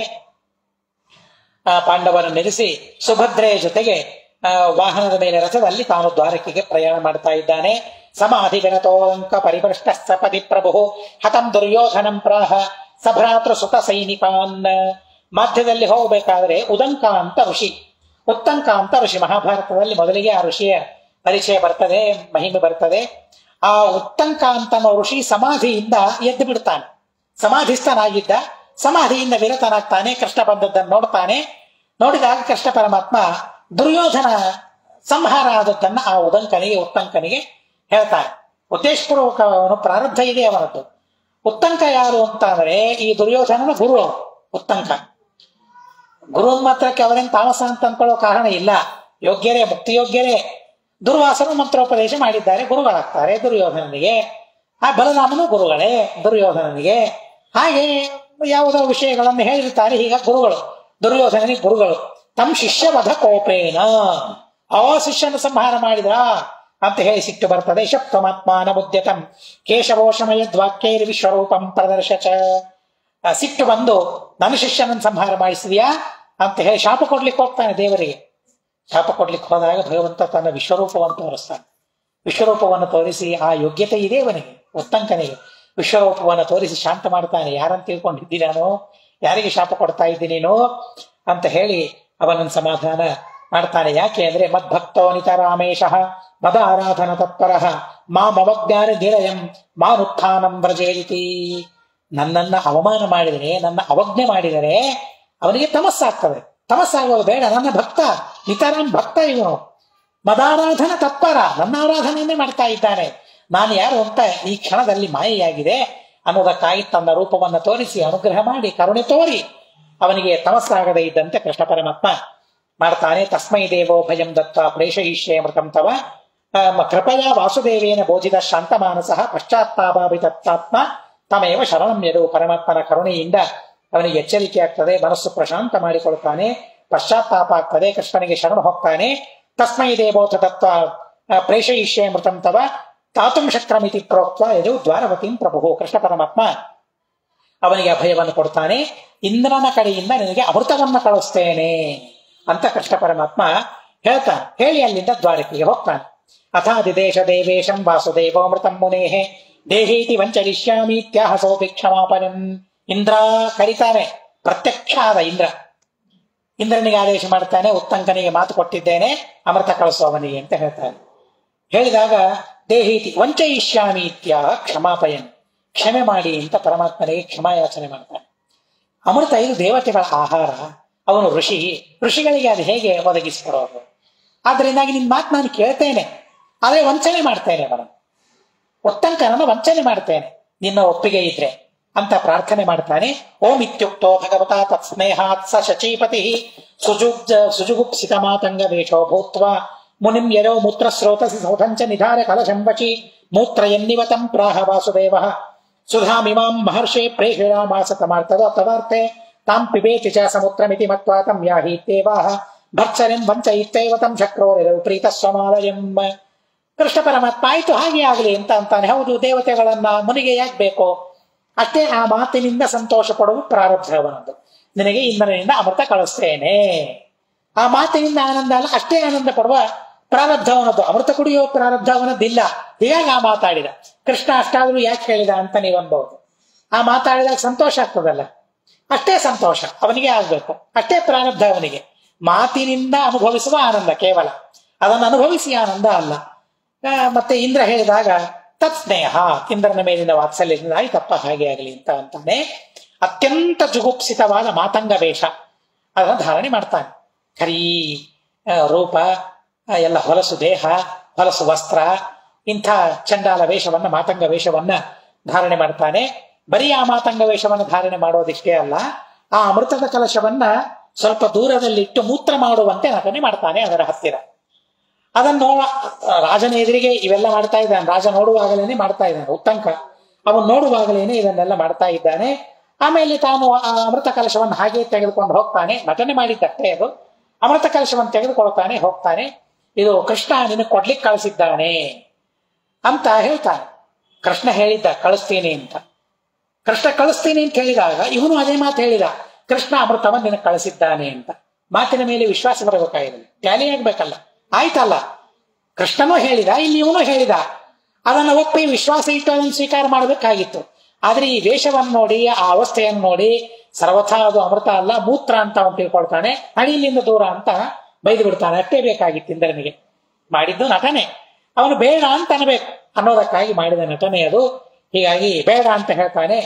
ಆ ಪಾಂಡವರನ್ನು ನಿಲ್ಲಿಸಿ ಸುಭದ್ರೆಯ ಜೊತೆಗೆ ವಾಹನದ ಮೇಲೆ ರಥದಲ್ಲಿ ತಾನು ದ್ವಾರಕೆಗೆ ಪ್ರಯಾಣ ಮಾಡ್ತಾ ಇದ್ದಾನೆ. ಸಮಾಧಿಗಣತೋಂಕ ಪರಿಭ್ರಷ್ಟ ಸಪದಿ ಪ್ರಭು ಹತಂ ದುರ್ಯೋಧನಂ ಪ್ರಾಹ ಸಭ್ರಾತೃ ಸುತ ಸೈನಿಕಾನ್. ಮಧ್ಯದಲ್ಲಿ ಹೋಗಬೇಕಾದ್ರೆ ಉದಂಕ ಅಂತ ಋಷಿ, ಉತ್ತಂಕ ಅಂತ ಋಷಿ. ಮಹಾಭಾರತದಲ್ಲಿ ಮೊದಲಿಗೆ ಆ ಋಷಿಯ ಪರಿಚಯ ಬರ್ತದೆ, ಮಹಿಮೆ ಬರ್ತದೆ. ಆ ಉತ್ತಂಕ ಅಂತ ಋಷಿ ಸಮಾಧಿಯಿಂದ ಎದ್ದು ಬಿಡ್ತಾನೆ. ಸಮಾಧಿಸ್ಥನಾಗಿದ್ದ, ಸಮಾಧಿಯಿಂದ ವಿರತನಾಗ್ತಾನೆ. ಕೃಷ್ಣ ಬಂದದ್ದನ್ನು ನೋಡ್ತಾನೆ. ನೋಡಿದಾಗ ಕೃಷ್ಣ ಪರಮಾತ್ಮ ದುರ್ಯೋಧನ ಸಂಹಾರ ಆದದ್ದನ್ನ ಆ ಉತ್ತಂಕನಿಗೆ ಹೇಳ್ತಾನೆ. ಉದ್ದೇಶಪೂರ್ವಕ ಅವನು ಪ್ರಾರಬ್ಧ ಇದೆ ಅವನದ್ದು. ಉತ್ತಂಕ ಯಾರು ಅಂತ ಅಂದ್ರೆ ಈ ದುರ್ಯೋಧನನ ಗುರು ಉತ್ತಂಕ. ಗುರು ಮಾತ್ರಕ್ಕೆ ಅವರೇನು ತಾಮಸ ಅಂತ ಅನ್ಕೊಳ್ಳೋ ಕಾರಣ ಇಲ್ಲ. ಯೋಗ್ಯರೇ, ಮುಕ್ತಿ ಯೋಗ್ಯರೇ. ದುರ್ವಾಸರು ಮಂತ್ರೋಪದೇಶ ಮಾಡಿದ್ದಾರೆ, ಗುರುಗಳಾಗ್ತಾರೆ ದುರ್ಯೋಧನನಿಗೆ. ಆ ಬಲರಾಮನು ಗುರುಗಳೇ ದುರ್ಯೋಧನನಿಗೆ. ಹಾಗೆ ಯಾವುದೋ ವಿಷಯಗಳನ್ನು ಹೇಳಿರ್ತಾರೆ. ಹೀಗ ಗುರುಗಳು ದುರ್ಯೋಧನನಿಗೆ ಗುರುಗಳು. ತಮ್ಮ ಶಿಷ್ಯವಧ ಕೋಪೇನ, ಆ ಶಿಷ್ಯನ ಸಂಹಾರ ಮಾಡಿದ ಅಂತ ಹೇಳಿ ಸಿಟ್ಟು ಬರ್ತದೆ. ಶಪ್ತಮಾತ್ಮಾನ ಮುದ್ಯತಂ ಕೇಶವೋಷಮಯದ್ವಾಕ್ಯೈರ್ ವಿಶ್ವರೂಪಂ ಪ್ರದರ್ಶಚ. ಸಿಟ್ಟು ಬಂದು ನನ್ನ ಶಿಷ್ಯನನ್ನು ಸಂಹಾರ ಮಾಡಿಸಿದ್ಯಾ ಅಂತ ಹೇಳಿ ಶಾಪ ಕೊಡ್ಲಿಕ್ಕೆ ಹೋಗ್ತಾನೆ ದೇವರಿಗೆ. ಶಾಪ ಕೊಡ್ಲಿಕ್ಕೆ ಹೋದಾಗ ಭಗವಂತ ತನ್ನ ವಿಶ್ವರೂಪವನ್ನು ತೋರಿಸ್ತಾನೆ. ವಿಶ್ವರೂಪವನ್ನು ತೋರಿಸಿ ಆ ಯೋಗ್ಯತೆ ಇದೆ ಅವನಿಗೆ, ಉತ್ತಂಕನಿಗೆ. ವಿಶ್ವರೂಪವನ್ನು ತೋರಿಸಿ ಶಾಂತ ಮಾಡ್ತಾನೆ. ಯಾರನ್ನು ತಿಳ್ಕೊಂಡಿದ್ದೀನಿ ನಾನು, ಯಾರಿಗೆ ಶಾಪ ಕೊಡ್ತಾ ಇದ್ದೀನಿ ನೀನು ಅಂತ ಹೇಳಿ ಅವನನ್ನು ಸಮಾಧಾನ ಮಾಡ್ತಾನೆ. ಯಾಕೆ ಅಂದ್ರೆ ಮದ್ಭಕ್ತೋ ನಿತರಾಮೇಶ ಮದ ಆರಾಧನ ತತ್ಪರಃ ಮಾಮವಜ್ಞಾನ ನಿರಯಂ ಮಾನುತ್ಥಾನಂ ವ್ರಜೇರಿತಿ. ನನ್ನನ್ನ ಅವಮಾನ ಮಾಡಿದರೆ, ನನ್ನ ಅವಜ್ಞೆ ಮಾಡಿದರೆ ಅವನಿಗೆ ತಮಸ್ಸಾಗ್ತದೆ. ತಮಸ್ಸಾಗೋದು ಬೇಡ. ನನ್ನ ಭಕ್ತ, ನಿತರಾಂ ಭಕ್ತ ಇವನು. ಮದಾರಾಧನ ತತ್ಪರ, ನನ್ನ ಆರಾಧನೆಯನ್ನೇ ಮಾಡ್ತಾ ಇದ್ದಾನೆ. ನಾನು ಯಾರು ಅಂತ ಈ ಕ್ಷಣದಲ್ಲಿ ಮಾಯೆಯಾಗಿದೆ ಅನ್ನೋದಕ್ಕಾಗಿ ತನ್ನ ರೂಪವನ್ನು ತೋರಿಸಿ ಅನುಗ್ರಹ ಮಾಡಿ ಕರುಣೆ ತೋರಿ ಅವನಿಗೆ ತಮಸ್ಸಾಗದೇ ಇದ್ದಂತೆ ಕೃಷ್ಣ ಪರಮಾತ್ಮ ಮಾಡ್ತಾನೆ. ತಸ್ಮೈ ದೇವೋ ಭಯಂ ದತ್ತ ಪ್ರೇಷಯಿಷ್ಯೇ ಮೃತಂ ತವ ಕೃಪಯ ವಾಸುದೇವೇನ ಬೋಧಿತ ಶಾಂತ ಮಾನಸಃ ಪಶ್ಚಾತ್ತಾಪಾಭಿತತ್ತಾತ್ಮ ತಮೇವ ಶರಣಂ ಯದು. ಪರಮಾತ್ಮನ ಕರುಣೆಯಿಂದ ಅವನಿಗೆ ಎಚ್ಚರಿಕೆ ಆಗ್ತದೆ, ಮನಸ್ಸು ಪ್ರಶಾಂತ ಮಾಡಿಕೊಳ್ತಾನೆ, ಪಶ್ಚಾತ್ತಾಪ ಆಗ್ತದೆ, ಕೃಷ್ಣನಿಗೆ ಶರಣ ಹೋಗ್ತಾನೆ. ತಸ್ಮೈ ದೇವೋಥ ದತ್ತ ಪ್ರೇಷಯಿಷ್ಯೇ ಮೃತಂ ತವ ತಾತುಂ ಶಕ್ರಮಿತಿ ಪ್ರೋಕ್ತ ಯದು ದ್ವಾರವತೀಂ ಪ್ರಭು. ಕೃಷ್ಣ ಪರಮಾತ್ಮ ಅವನಿಗೆ ಅಭಯವನ್ನು ಕೊಡ್ತಾನೆ. ಇಂದ್ರನ ಕಡೆಯಿಂದ ನಿನಗೆ ಅಮೃತವನ್ನು ಕಳಿಸ್ತೇನೆ ಅಂತ ಕೃಷ್ಣ ಪರಮಾತ್ಮ ಹೇಳ್ತಾನೆ. ಹೇಳಿ ಅಲ್ಲಿಂದ ದ್ವಾರಕೆಗೆ ಹೋಗ್ತಾನೆ. ಅಥಾದಿದೇಶ ದೇವೇಶಂ ವಾಸುದೇವೋಮೃತಂ ಮುನೇಃ ದೇಹೀತಿ ವಂಚರಿಷ್ಯಾಮೀತ್ಯಾಹ ಸೋಪಿ ಕ್ಷಮಾಪನಂ. ಇಂದ್ರ ಕರೀತಾನೆ. ಪ್ರತ್ಯಕ್ಷ ಆದ ಇಂದ್ರನಿಗೆ ಆದೇಶ ಮಾಡ್ತಾನೆ, ಉತ್ತಂಕನಿಗೆ ಮಾತು ಕೊಟ್ಟಿದ್ದೇನೆ, ಅಮೃತ ಕಳಿಸುವವನಿಗೆ ಅಂತ ಹೇಳ್ತಾನೆ. ಹೇಳಿದಾಗ ದೇಹೀತಿ ವಂಚಯಿಷ್ಯಾಮಿ ಇತ್ಯಾಹ ಕ್ಷಮಾಪಯನ್, ಕ್ಷಮೆ ಮಾಡಿ ಅಂತ ಪರಮಾತ್ಮನಿಗೆ ಕ್ಷಮಾಯಾಚನೆ ಮಾಡ್ತಾನೆ. ಅಮೃತ ಇದು ದೇವತೆಗಳ ಆಹಾರ. ಅವನು ಋಷಿಗಳಿಗೆ ಅದು ಹೇಗೆ ಒದಗಿಸಿಕೊಡೋದು? ಆದ್ರಿಂದಾಗಿ ನಿನ್ ಮಾತು ನಾನು ಕೇಳ್ತೇನೆ, ಆದ್ರೆ ವಂಚನೆ ಮಾಡ್ತೇನೆ. ಅವನು ಉತ್ತಂಕನನ್ನು ವಂಚನೆ ಮಾಡ್ತೇನೆ ನಿನ್ನ ಒಪ್ಪಿಗೆ ಇದ್ರೆ ಅಂತ ಪ್ರಾರ್ಥನೆ ಮಾಡ್ತಾನೆ. ಓಂ ಇತ್ಯುಕ್ತೋ ಭಗವತ ತತ್ಸ್ನೇಹಾತ್ ಸ ಶಚೀಪತಿ ಸುಜುಗುಪ್ಸಿತ ಮಾತಂಗ ವೇಷೋ ಭೂತ್ವಾ ಮುನಿಂ ಯರೋ ಮೂತ್ರ ಸ್ರೋತಸಿ ಸೌಧಂಚ ನಿಧಾರ ಕಲಶಂ ವಚಿ ಮೂತ್ರಯನ್ನಿವತಂ ಪ್ರಾಹ ವಾಸುದೇವ ಸುಧಾಮಿಮಾಂ ಮಹರ್ಷೇ ಪ್ರೇಷಯಾಮಾಸ ತಮಾರ್ತದ ತವಾರ್ತೆ ತಾಂ ಪಿಬೇತಿ ಚ ಸಮುತ್ರಮಿತಿ ಮತ್ವಾ ತಂ ಯಾಹೀತ್ಯೇವಾಹ ಭರ್ತ್ಸರಿಂ ವಂಚಯಿತ್ಯೇವ ತಂ ಶಕ್ರೋರೆರೌ ಪ್ರೀತ ಸ್ವಮಾಲಯಂ. ಕೃಷ್ಣ ಪರಮಾತ್ಮ ಆಯ್ತು ಹಾಗೆ ಆಗಲಿ ಅಂತ ಅಂತಾನೆ. ಹೌದು, ದೇವತೆಗಳನ್ನ ಮುನಿಗೆ ಯಾಕೆ ಬೇಕು? ಅಷ್ಟೇ ಆ ಮಾತಿನಿಂದ ಸಂತೋಷ ಪಡುವ ಪ್ರಾರಬ್ಧವನದ್ದು. ನಿನಗೆ ಇಂದ್ರನಿಂದ ಅಮೃತ ಕಳಿಸ್ತೇನೆ. ಆ ಮಾತಿನಿಂದ ಆನಂದ ಅಲ್ಲ, ಅಷ್ಟೇ ಆನಂದ ಪಡುವ ಪ್ರಾರಬ್ಧವನದ್ದು. ಅಮೃತ ಕುಡಿಯೋ ಪ್ರಾರಬ್ಧವನದ್ದಿಲ್ಲ. ಹೀಗಾಗಿ ಆ ಮಾತಾಡಿದ. ಕೃಷ್ಣ ಅಷ್ಟಾದ್ರೂ ಯಾಕೆ ಹೇಳಿದ ಅಂತ ನೀವು ಅನ್ಬಹುದು. ಆ ಮಾತಾಡಿದಾಗ ಸಂತೋಷ ಆಗ್ತದಲ್ಲ, ಅಷ್ಟೇ ಸಂತೋಷ ಅವನಿಗೆ ಆಗ್ಬೇಕು. ಅಷ್ಟೇ ಪ್ರಾರಬ್ಧ ಅವನಿಗೆ. ಮಾತಿನಿಂದ ಅನುಭವಿಸುವ ಆನಂದ ಕೇವಲ, ಅದನ್ನು ಅನುಭವಿಸಿ ಆನಂದ ಅಲ್ಲ. ಮತ್ತೆ ಇಂದ್ರ ಹೇಳಿದಾಗ ತತ್ಸ್ನೇಹ, ಇಂದ್ರನ ಮೇಲಿನ ವಾತ್ಸಲ್ಯದಿಂದ ಆಯ್ತಪ್ಪ ಹಾಗೆ ಆಗಲಿ ಅಂತ ಅಂತಾನೆ. ಅತ್ಯಂತ ಜುಗುಪ್ಸಿತವಾದ ಮಾತಂಗ ವೇಷ ಅದನ್ನು ಧಾರಣೆ ಮಾಡ್ತಾನೆ. ಕರೀ ರೂಪ, ಎಲ್ಲ ಹೊಲಸು ದೇಹ, ಹೊಲಸು ವಸ್ತ್ರ, ಇಂಥ ಚಂಡಾಲ ವೇಷವನ್ನ, ಮಾತಂಗ ವೇಷವನ್ನ ಧಾರಣೆ ಮಾಡ್ತಾನೆ. ಬರೀ ಆ ಮಾತಂಗ ವೇಷವನ್ನು ಧಾರಣೆ ಮಾಡೋದಿಷ್ಟೇ ಅಲ್ಲ, ಆ ಅಮೃತದ ಕಲಶವನ್ನ ಸ್ವಲ್ಪ ದೂರದಲ್ಲಿಟ್ಟು ಮೂತ್ರ ಮಾಡುವಂತೆ ನಟನೆ ಮಾಡ್ತಾನೆ ಅದರ ಹತ್ತಿರ. ಅದನ್ನು ರಾಜನ ಎದುರಿಗೆ ಇವೆಲ್ಲ ಮಾಡ್ತಾ ಇದ್ದಾನೆ. ರಾಜ ನೋಡುವಾಗಲೇನೆ ಮಾಡ್ತಾ ಇದ್ದಾನೆ. ಉತ್ತಂಕ ಅವನು ನೋಡುವಾಗಲೇನೆ ಇದನ್ನೆಲ್ಲ ಮಾಡ್ತಾ ಇದ್ದಾನೆ. ಆಮೇಲೆ ತಾನು ಆ ಅಮೃತ ಕಲಶವನ್ನು ಹಾಗೆ ತೆಗೆದುಕೊಂಡು ಹೋಗ್ತಾನೆ. ನಟನೆ ಮಾಡಿದ್ದಷ್ಟೇ ಅದು. ಅಮೃತ ಕಲಶವನ್ನು ತೆಗೆದುಕೊಳ್ತಾನೆ, ಹೋಗ್ತಾನೆ. ಇದು ಕೃಷ್ಣ ನಿನಗೆ ಕೊಡ್ಲಿಕ್ಕೆ ಕಳಿಸಿದ್ದಾನೆ ಅಂತ ಹೇಳ್ತಾನೆ. ಕೃಷ್ಣ ಹೇಳಿದ್ದ ಕಳಿಸ್ತೀನಿ ಅಂತ. ಕೃಷ್ಣ ಕಳಿಸ್ತೀನಿ ಅಂತ ಹೇಳಿದಾಗ ಇವನು ಅದೇ ಮಾತು ಹೇಳಿದ, ಕೃಷ್ಣ ಅಮೃತವನ್ನು ನಿನಗೆ ಕಳಿಸಿದ್ದಾನೆ ಅಂತ. ಮಾತಿನ ಮೇಲೆ ವಿಶ್ವಾಸ ಬರಬೇಕಾಗಿದೆ, ಟ್ಯಾಲಿ ಆಗ್ಬೇಕಲ್ಲ. ಆಯ್ತಲ್ಲ, ಕೃಷ್ಣನೂ ಹೇಳಿದ, ಇಲ್ಲಿ ಇವನು ಹೇಳಿದ. ಅದನ್ನು ಒಪ್ಪಿ ವಿಶ್ವಾಸ ಇಟ್ಟು ಅದನ್ನು ಸ್ವೀಕಾರ ಮಾಡಬೇಕಾಗಿತ್ತು. ಆದ್ರೆ ಈ ವೇಷವನ್ನು ನೋಡಿ, ಆ ಅವಸ್ಥೆಯನ್ನು ನೋಡಿ ಸರ್ವಥಾ ಅದು ಅಮೃತ ಅಲ್ಲ, ಮೂತ್ರ ಅಂತ ಅವನು ತಿಳ್ಕೊಳ್ತಾನೆ. ಅಡಿಲಿಂದ ದೂರ ಅಂತ ಬೈದು ಬಿಡ್ತಾನೆ. ಅಷ್ಟೇ ಬೇಕಾಗಿತ್ತು ಇಂದ್ರನಿಗೆ. ಮಾಡಿದ್ದು ನಟನೆ, ಅವನು ಬೇಡ ಅಂತ ಅನ್ಬೇಕು ಅನ್ನೋದಕ್ಕಾಗಿ ಮಾಡಿದ ನಟನೆ ಅದು. ಹೀಗಾಗಿ ಬೇಡ ಅಂತ ಹೇಳ್ತಾನೆ.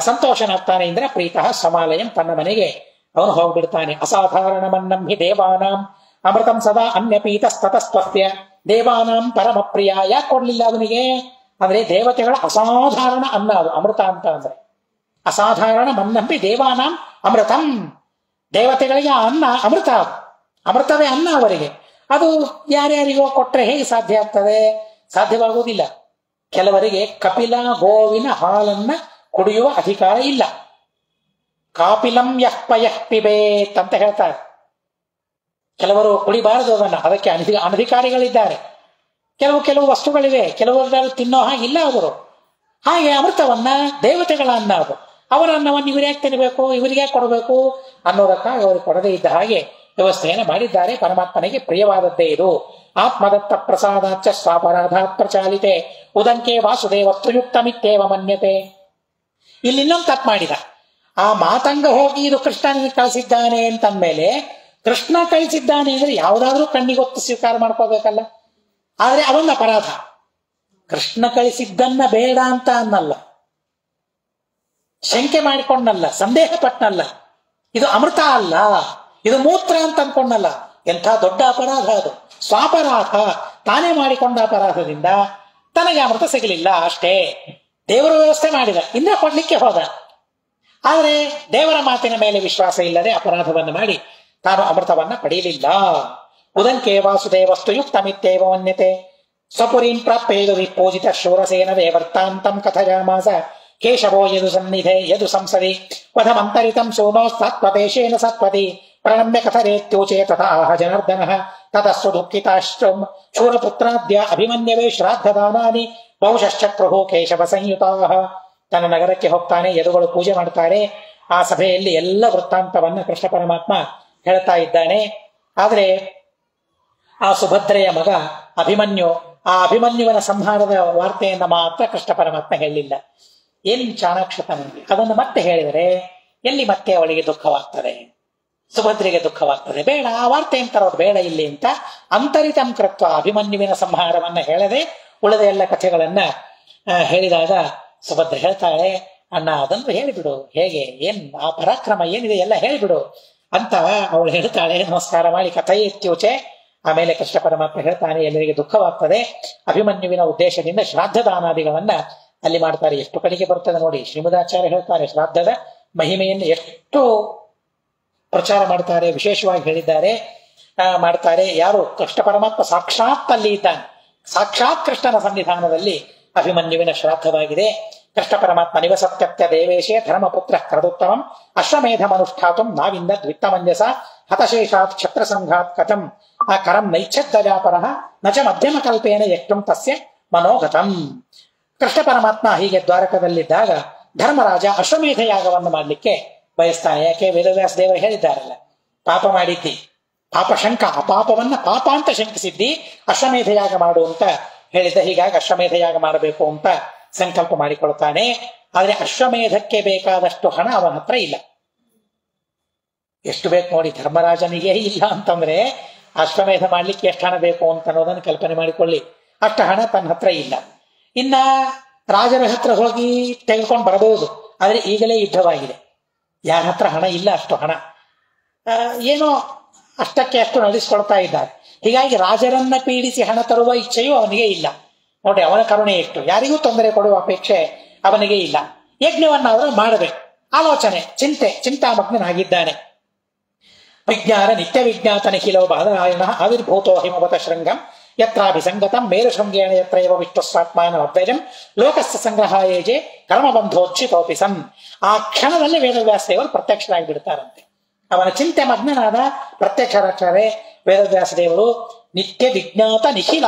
ಸಂತೋಷನಾಗ್ತಾನೆ ಇಂದ್ರ. ಪ್ರೀತಃ ಸಮಾಲಯಂ, ತನ್ನ ಮನೆಗೆ ಅವನು ಹೋಗ್ಬಿಡ್ತಾನೆ. ಅಸಾಧಾರಣ ಮನ್ನಂಹಿ ದೇವಾನಾಂ ಅಮೃತಂ ಸದಾ ಅನ್ಯಪೀತಸ್ತತಸ್ತ್ವಸ್ಯ ದೇವಾನಾಂ ಪರಮ ಪ್ರಿಯ. ಯಾಕೆ ಕೊಡ್ಲಿಲ್ಲ ಅವನಿಗೆ ಅಂದ್ರೆ ದೇವತೆಗಳ ಅಸಾಧಾರಣ ಅನ್ನ ಅದು ಅಮೃತ ಅಂತ ಅಂದ್ರೆ. ಅಸಾಧಾರಣ ಮನ್ನಂಹಿ ದೇವಾನಾಂ ಅಮೃತಂ, ದೇವತೆಗಳಿಗೆ ಆ ಅನ್ನ ಅಮೃತ, ಅಮೃತವೇ ಅನ್ನ ಅವರಿಗೆ. ಅದು ಯಾರ್ಯಾರಿಗೋ ಕೊಟ್ರೆ ಹೇಗೆ ಸಾಧ್ಯ ಆಗ್ತದೆ? ಸಾಧ್ಯವಾಗುವುದಿಲ್ಲ. ಕೆಲವರಿಗೆ ಕಪಿಲ ಗೋವಿನ ಹಾಲನ್ನ ಕುಡಿಯುವ ಅಧಿಕಾರ ಇಲ್ಲ. ಕಾಪಿಲಂ ಯಃ ಪಯಃ ಪಿಬೇತ್ ಅಂತ ಹೇಳ್ತಾರೆ. ಕೆಲವರು ಕುಡಿಬಾರದು ಅದನ್ನ, ಅದಕ್ಕೆ ಅನಧಿಕಾರಿಗಳಿದ್ದಾರೆ. ಕೆಲವು ವಸ್ತುಗಳಿವೆ, ಕೆಲವರು ತಿನ್ನೋ ಹಾಗಿಲ್ಲ ಅವರು. ಹಾಗೆ ಅಮೃತವನ್ನ ದೇವತೆಗಳ ಅನ್ನ ಅದು, ಅವರ ಅನ್ನವನ್ನು ಇವರು ಯಾಕೆ ತಿನ್ನಬೇಕು, ಇವರಿಗೆ ಕೊಡಬೇಕು ಅನ್ನೋದಕ್ಕಾಗಿ ಅವರಿಗೆ ಕೊಡದೇ ಇದ್ದ ಹಾಗೆ ವ್ಯವಸ್ಥೆಯನ್ನು ಮಾಡಿದ್ದಾರೆ. ಪರಮಾತ್ಮನಿಗೆ ಪ್ರಿಯವಾದದ್ದೇ ಇದು. ಆತ್ಮದತ್ತ ಪ್ರಸಾದಾಚ ಸ್ವಾಪರಾಧಾತ್ ಪ್ರಚಾಲಿತೆ ಉದಂಕೆ ವಾಸುದೇವಸ್ತುಯುಕ್ತಮಿತ್ತೇವ ಮನ್ಯತೆ. ಇಲ್ಲಿ ಇನ್ನೊಂದು ತಪ್ಪು ಮಾಡಿದ. ಆ ಮಾತಂಗ ಹೋಗಿ ಇದು ಕೃಷ್ಣನಿಗೆ ಕಳಿಸಿದ್ದಾನೆ ಅಂತಂದ್ಮೇಲೆ, ಕೃಷ್ಣ ಕಳಿಸಿದ್ದಾನೆ ಅಂದ್ರೆ ಯಾವುದಾದ್ರೂ ಕಣ್ಣಿಗೊತ್ತು ಸ್ವೀಕಾರ ಮಾಡ್ಕೋಬೇಕಲ್ಲ. ಆದ್ರೆ ಅದೊಂದು ಅಪರಾಧ. ಕೃಷ್ಣ ಕಳಿಸಿದ್ದನ್ನ ಬೇಡ ಅಂತ ಅನ್ನಲ್ಲ, ಶಂಕೆ ಮಾಡಿಕೊಂಡಲ್ಲ, ಸಂದೇಹ ಪಟ್ಟನಲ್ಲ. ಇದು ಅಮೃತ ಅಲ್ಲ, ಇದು ಮೂತ್ರ ಅಂತ ಅನ್ಕೊಂಡಲ್ಲ. ಎಂಥ ದೊಡ್ಡ ಅಪರಾಧ ಅದು. ಸ್ವಾಪರಾಧ, ತಾನೇ ಮಾಡಿಕೊಂಡ ಅಪರಾಧದಿಂದ ತನಗೆ ಅಮೃತ ಸಿಗಲಿಲ್ಲ ಅಷ್ಟೇ. ದೇವರು ವ್ಯವಸ್ಥೆ ಮಾಡಿದ, ಇಂದ್ರ ಕೊಡ್ಲಿಕ್ಕೆ ಹೋದ. ಆದರೆ ದೇವರ ಮಾತಿನ ಮೇಲೆ ವಿಶ್ವಾಸ ಇಲ್ಲದೆ ಅಪರಾಧವನ್ನು ಮಾಡಿ ತಾನು ಅಮೃತವನ್ನ ಪಡೆಯಲಿಲ್ಲ. ಉದಂಕೆ ವಾಸುದೇವಸ್ತು ಯುಕ್ತಮಿತ್ತೇವ ಮನ್ಯತೆ ಸ್ವಪುರೀಂ ಪ್ರಾಪ್ಯೇದು ವಿಪೂಜಿತ ಶೂರಸೇನ ದೇವರ್ತಾಂತಂ ಕಥಯಾಮಾಸ ಕೇಶವೋ ಯದು ಸನ್ನಿಧೆ ಯದು ಸಂಸದಿ ವಧಮಂತರಿತಂ ಸೋನೋಸ್ತತ್ವದೇಶೇನ ಸತ್ವತಿ ಪ್ರಣಮ್ಯ ಕಥರೇತ್ಯೂಚೇ ತಥಾ ಆಹ ಜನಾರ್ದನಃ ತತಸ್ಸು ದುಃಖಿತಾಶ್ರಂ ಶೂರಪುತ್ರಾದ್ಯ ಅಭಿಮನ್ಯವೇ ಶ್ರಾದ್ದದಾನಾನಿ ಬಹುಶಶ್ಚಕ್ರುಹು ಕೇಶವ ಸಂಯುತಾಃ. ತನ್ನ ನಗರಕ್ಕೆ ಹೋಗ್ತಾನೆ, ಯದುಗಳು ಪೂಜೆ ಮಾಡ್ತಾರೆ. ಆ ಸಭೆಯಲ್ಲಿ ಎಲ್ಲ ವೃತ್ತಾಂತವನ್ನ ಕೃಷ್ಣ ಪರಮಾತ್ಮ ಹೇಳ್ತಾ ಇದ್ದಾನೆ. ಆದ್ರೆ ಆ ಸುಭದ್ರೆಯ ಮಗ ಅಭಿಮನ್ಯು, ಆ ಅಭಿಮನ್ಯುವಿನ ಸಂಹಾರದ ವಾರ್ತೆಯನ್ನ ಮಾತ್ರ ಕೃಷ್ಣ ಪರಮಾತ್ಮ ಹೇಳಿಲ್ಲ. ಏನ್ ಚಾಣಾಕ್ಷತನ ಅದನ್ನು ಮತ್ತೆ ಹೇಳಿದರೆ ಎಲ್ಲಿ ಮತ್ತೆ ಅವಳಿಗೆ ದುಃಖವಾಗ್ತದೆ, ಸುಭದ್ರೆಗೆ ದುಃಖವಾಗ್ತದೆ. ಬೇಡ, ಆ ವಾರ್ತೆ ಅಂತಾರೋದು ಬೇಡ ಇಲ್ಲಿ ಅಂತ ಅಂತರಿತಂ ಕೃತ್ವ ಅಭಿಮನ್ಯುವಿನ ಸಂಹಾರವನ್ನ ಹೇಳದೆ ಉಳಿದ ಎಲ್ಲ ಕಥೆಗಳನ್ನ ಹೇಳಿದಾಗ ಸುಭದ್ರೆ ಹೇಳ್ತಾಳೆ, ಅಣ್ಣ ಅದನ್ನು ಹೇಳಿಬಿಡು, ಹೇಗೆ ಏನ್ ಆ ಪರಾಕ್ರಮ ಏನಿದೆ ಎಲ್ಲ ಹೇಳಿಬಿಡು ಅಂತ ಅವಳು ಹೇಳ್ತಾಳೆ. ನಮಸ್ಕಾರ ಮಾಡಿ ಕಥೆಯತ್ಯೂಚೆ. ಆಮೇಲೆ ಕೃಷ್ಣ ಪರಮಾತ್ಮ ಹೇಳ್ತಾನೆ, ಎಲ್ಲರಿಗೆ ದುಃಖವಾಗ್ತದೆ. ಅಭಿಮನ್ಯುವಿನ ಉದ್ದೇಶದಿಂದ ಶ್ರಾದ್ದದಾನಾದಿಗಳನ್ನ ಅಲ್ಲಿ ಮಾಡ್ತಾರೆ. ಎಷ್ಟು ಕಡೆಗೆ ಬರ್ತದೆ ನೋಡಿ. ಶ್ರೀಮದಾಚಾರ್ಯ ಹೇಳ್ತಾರೆ, ಶ್ರಾದ್ದದ ಮಹಿಮೆಯನ್ನು ಎಷ್ಟು ಪ್ರಚಾರ ಮಾಡ್ತಾರೆ, ವಿಶೇಷವಾಗಿ ಹೇಳಿದ್ದಾರೆ, ಮಾಡ್ತಾರೆ. ಯಾರು? ಕೃಷ್ಣ ಪರಮಾತ್ಮ ಸಾಕ್ಷಾತ್ ಅಲ್ಲಿ ಇದ್ದಾನೆ. ಸಾಕ್ಷಾತ್ ಕೃಷ್ಣನ ಸನ್ನಿಧಾನದಲ್ಲಿ ಅಭಿಮನ್ಯುವಿನ ಶ್ರಾದ್ದವಾಗಿದೆ. ಕೃಷ್ಣ ಪರಮಾತ್ಮ ನಿವಸತ್ಯತ್ಯ ದೇವೇಶೇ ಧರ್ಮಪುತ್ರ ಕರದುತ್ತಮಂ ಅಶ್ವಮೇಧಮನುಷ್ಠಾತು ನಾವಿಂದ ದ್ವಿತ್ತಮಂಜಸ ಹತಶೇಷಾತ್ ಕ್ಷತ್ರ ಸಂಘಾತ್ ಕಥಂ ಆ ಕರಂ ನೈಚ್ಛದ್ದಜಾಪರಃ ನಚ ಮಧ್ಯಮ ಕಲ್ಪೇನ ಯಕ್ಷಂ ತಸ್ಯ ಮನೋಗತಂ. ಕೃಷ್ಣ ಪರಮಾತ್ಮ ಹೀಗೆ ದ್ವಾರಕದಲ್ಲಿದ್ದಾಗ ಧರ್ಮರಾಜ ಅಶ್ವಮೇಧ ಯಾಗವನ್ನು ಮಾಡಲಿಕ್ಕೆ ಬಯಸ್ತಾನೆ. ಯಾಕೆ? ವೇದವ್ಯಾಸ ದೇವರು ಹೇಳಿದ್ದಾರಲ್ಲ, ಪಾಪ ಮಾಡಿದ್ದಿ, ಪಾಪ ಶಂಕ, ಆ ಪಾಪವನ್ನ ಪಾಪ ಅಂತ ಶಂಕಿಸಿದ್ದಿ, ಅಶ್ವಮೇಧ ಯಾಗ ಮಾಡು ಅಂತ ಹೇಳಿದ್ದ. ಹೀಗಾಗಿ ಅಶ್ವಮೇಧ ಯಾಗ ಮಾಡಬೇಕು ಅಂತ ಸಂಕಲ್ಪ ಮಾಡಿಕೊಳ್ತಾನೆ. ಆದ್ರೆ ಅಶ್ವಮೇಧಕ್ಕೆ ಬೇಕಾದಷ್ಟು ಹಣ ಅವನ ಹತ್ರ ಇಲ್ಲ. ಎಷ್ಟು ಬೇಕು ನೋಡಿ, ಧರ್ಮರಾಜನಿಗೆ ಇಲ್ಲ ಅಂತಂದ್ರೆ ಅಶ್ವಮೇಧ ಮಾಡ್ಲಿಕ್ಕೆ ಎಷ್ಟು ಹಣ ಬೇಕು ಅಂತ ಅನ್ನೋದನ್ನು ಕಲ್ಪನೆ ಮಾಡಿಕೊಳ್ಳಿ. ಅಷ್ಟು ಹಣ ತನ್ನ ಹತ್ರ ಇಲ್ಲ. ಇನ್ನ ರಾಜರ ಹತ್ರ ಹೋಗಿ ತೆಗೆದುಕೊಂಡು ಬರಬಹುದು, ಆದ್ರೆ ಈಗಲೇ ಯುದ್ಧವಾಗಿದೆ, ಯಾರ ಹತ್ರ ಹಣ ಇಲ್ಲ ಅಷ್ಟು ಹಣ. ಏನೋ ಅಷ್ಟಕ್ಕೆ ಅಷ್ಟು ನಡೆಸಿಕೊಳ್ತಾ ಇದ್ದಾರೆ. ಹೀಗಾಗಿ ರಾಜರನ್ನ ಪೀಡಿಸಿ ಹಣ ತರುವ ಇಚ್ಛೆಯೂ ಅವನಿಗೆ ಇಲ್ಲ. ನೋಡಿ ಅವನ ಕರುಣೆ ಎಷ್ಟು, ಯಾರಿಗೂ ತೊಂದರೆ ಕೊಡುವ ಅಪೇಕ್ಷೆ ಅವನಿಗೆ ಇಲ್ಲ. ಯಜ್ಞವನ್ನಾದರೂ ಮಾಡಬೇಕು, ಆಲೋಚನೆ, ಚಿಂತಾಮಗ್ನಾಗಿದ್ದಾನೆ. ವಿಜ್ಞಾನ ನಿತ್ಯ ವಿಜ್ಞಾತ ನಿಖಿಲೋ ಬಾದರಾಯಣ ಆವಿರ್ಭೂತೋ ಹಿಮವತ ಶೃಂಗಂ ಯತ್ರಾಭಿಸಂಗತಂ ಮೇರು ಶೃಂಗೇಣ ಯತ್ರೈವ ವಿಷ್ಣುಸ್ವಾತ್ಮಾನ ಅಭ್ಯಜಂ ಲೋಕಸ್ಯ ಸಂಗ್ರಹಾಯೇಜೆ ಕರ್ಮಬಂಧೋಚ್ಚಿತೋಪಿ ಸನ್. ಆ ಕ್ಷಣದಲ್ಲಿ ವೇದವ್ಯಾಸ ದೇವರು ಪ್ರತ್ಯಕ್ಷರಾಗಿ ಬಿಡ್ತಾರಂತೆ. ಅವನ ಚಿಂತೆ ಮಗ್ನನಾದ ಪ್ರತ್ಯಕ್ಷರಾಗ್ತಾರೆ ವೇದವ್ಯಾಸ ದೇವರು. ನಿತ್ಯ ವಿಜ್ಞಾತ ನಿಖಿಲ,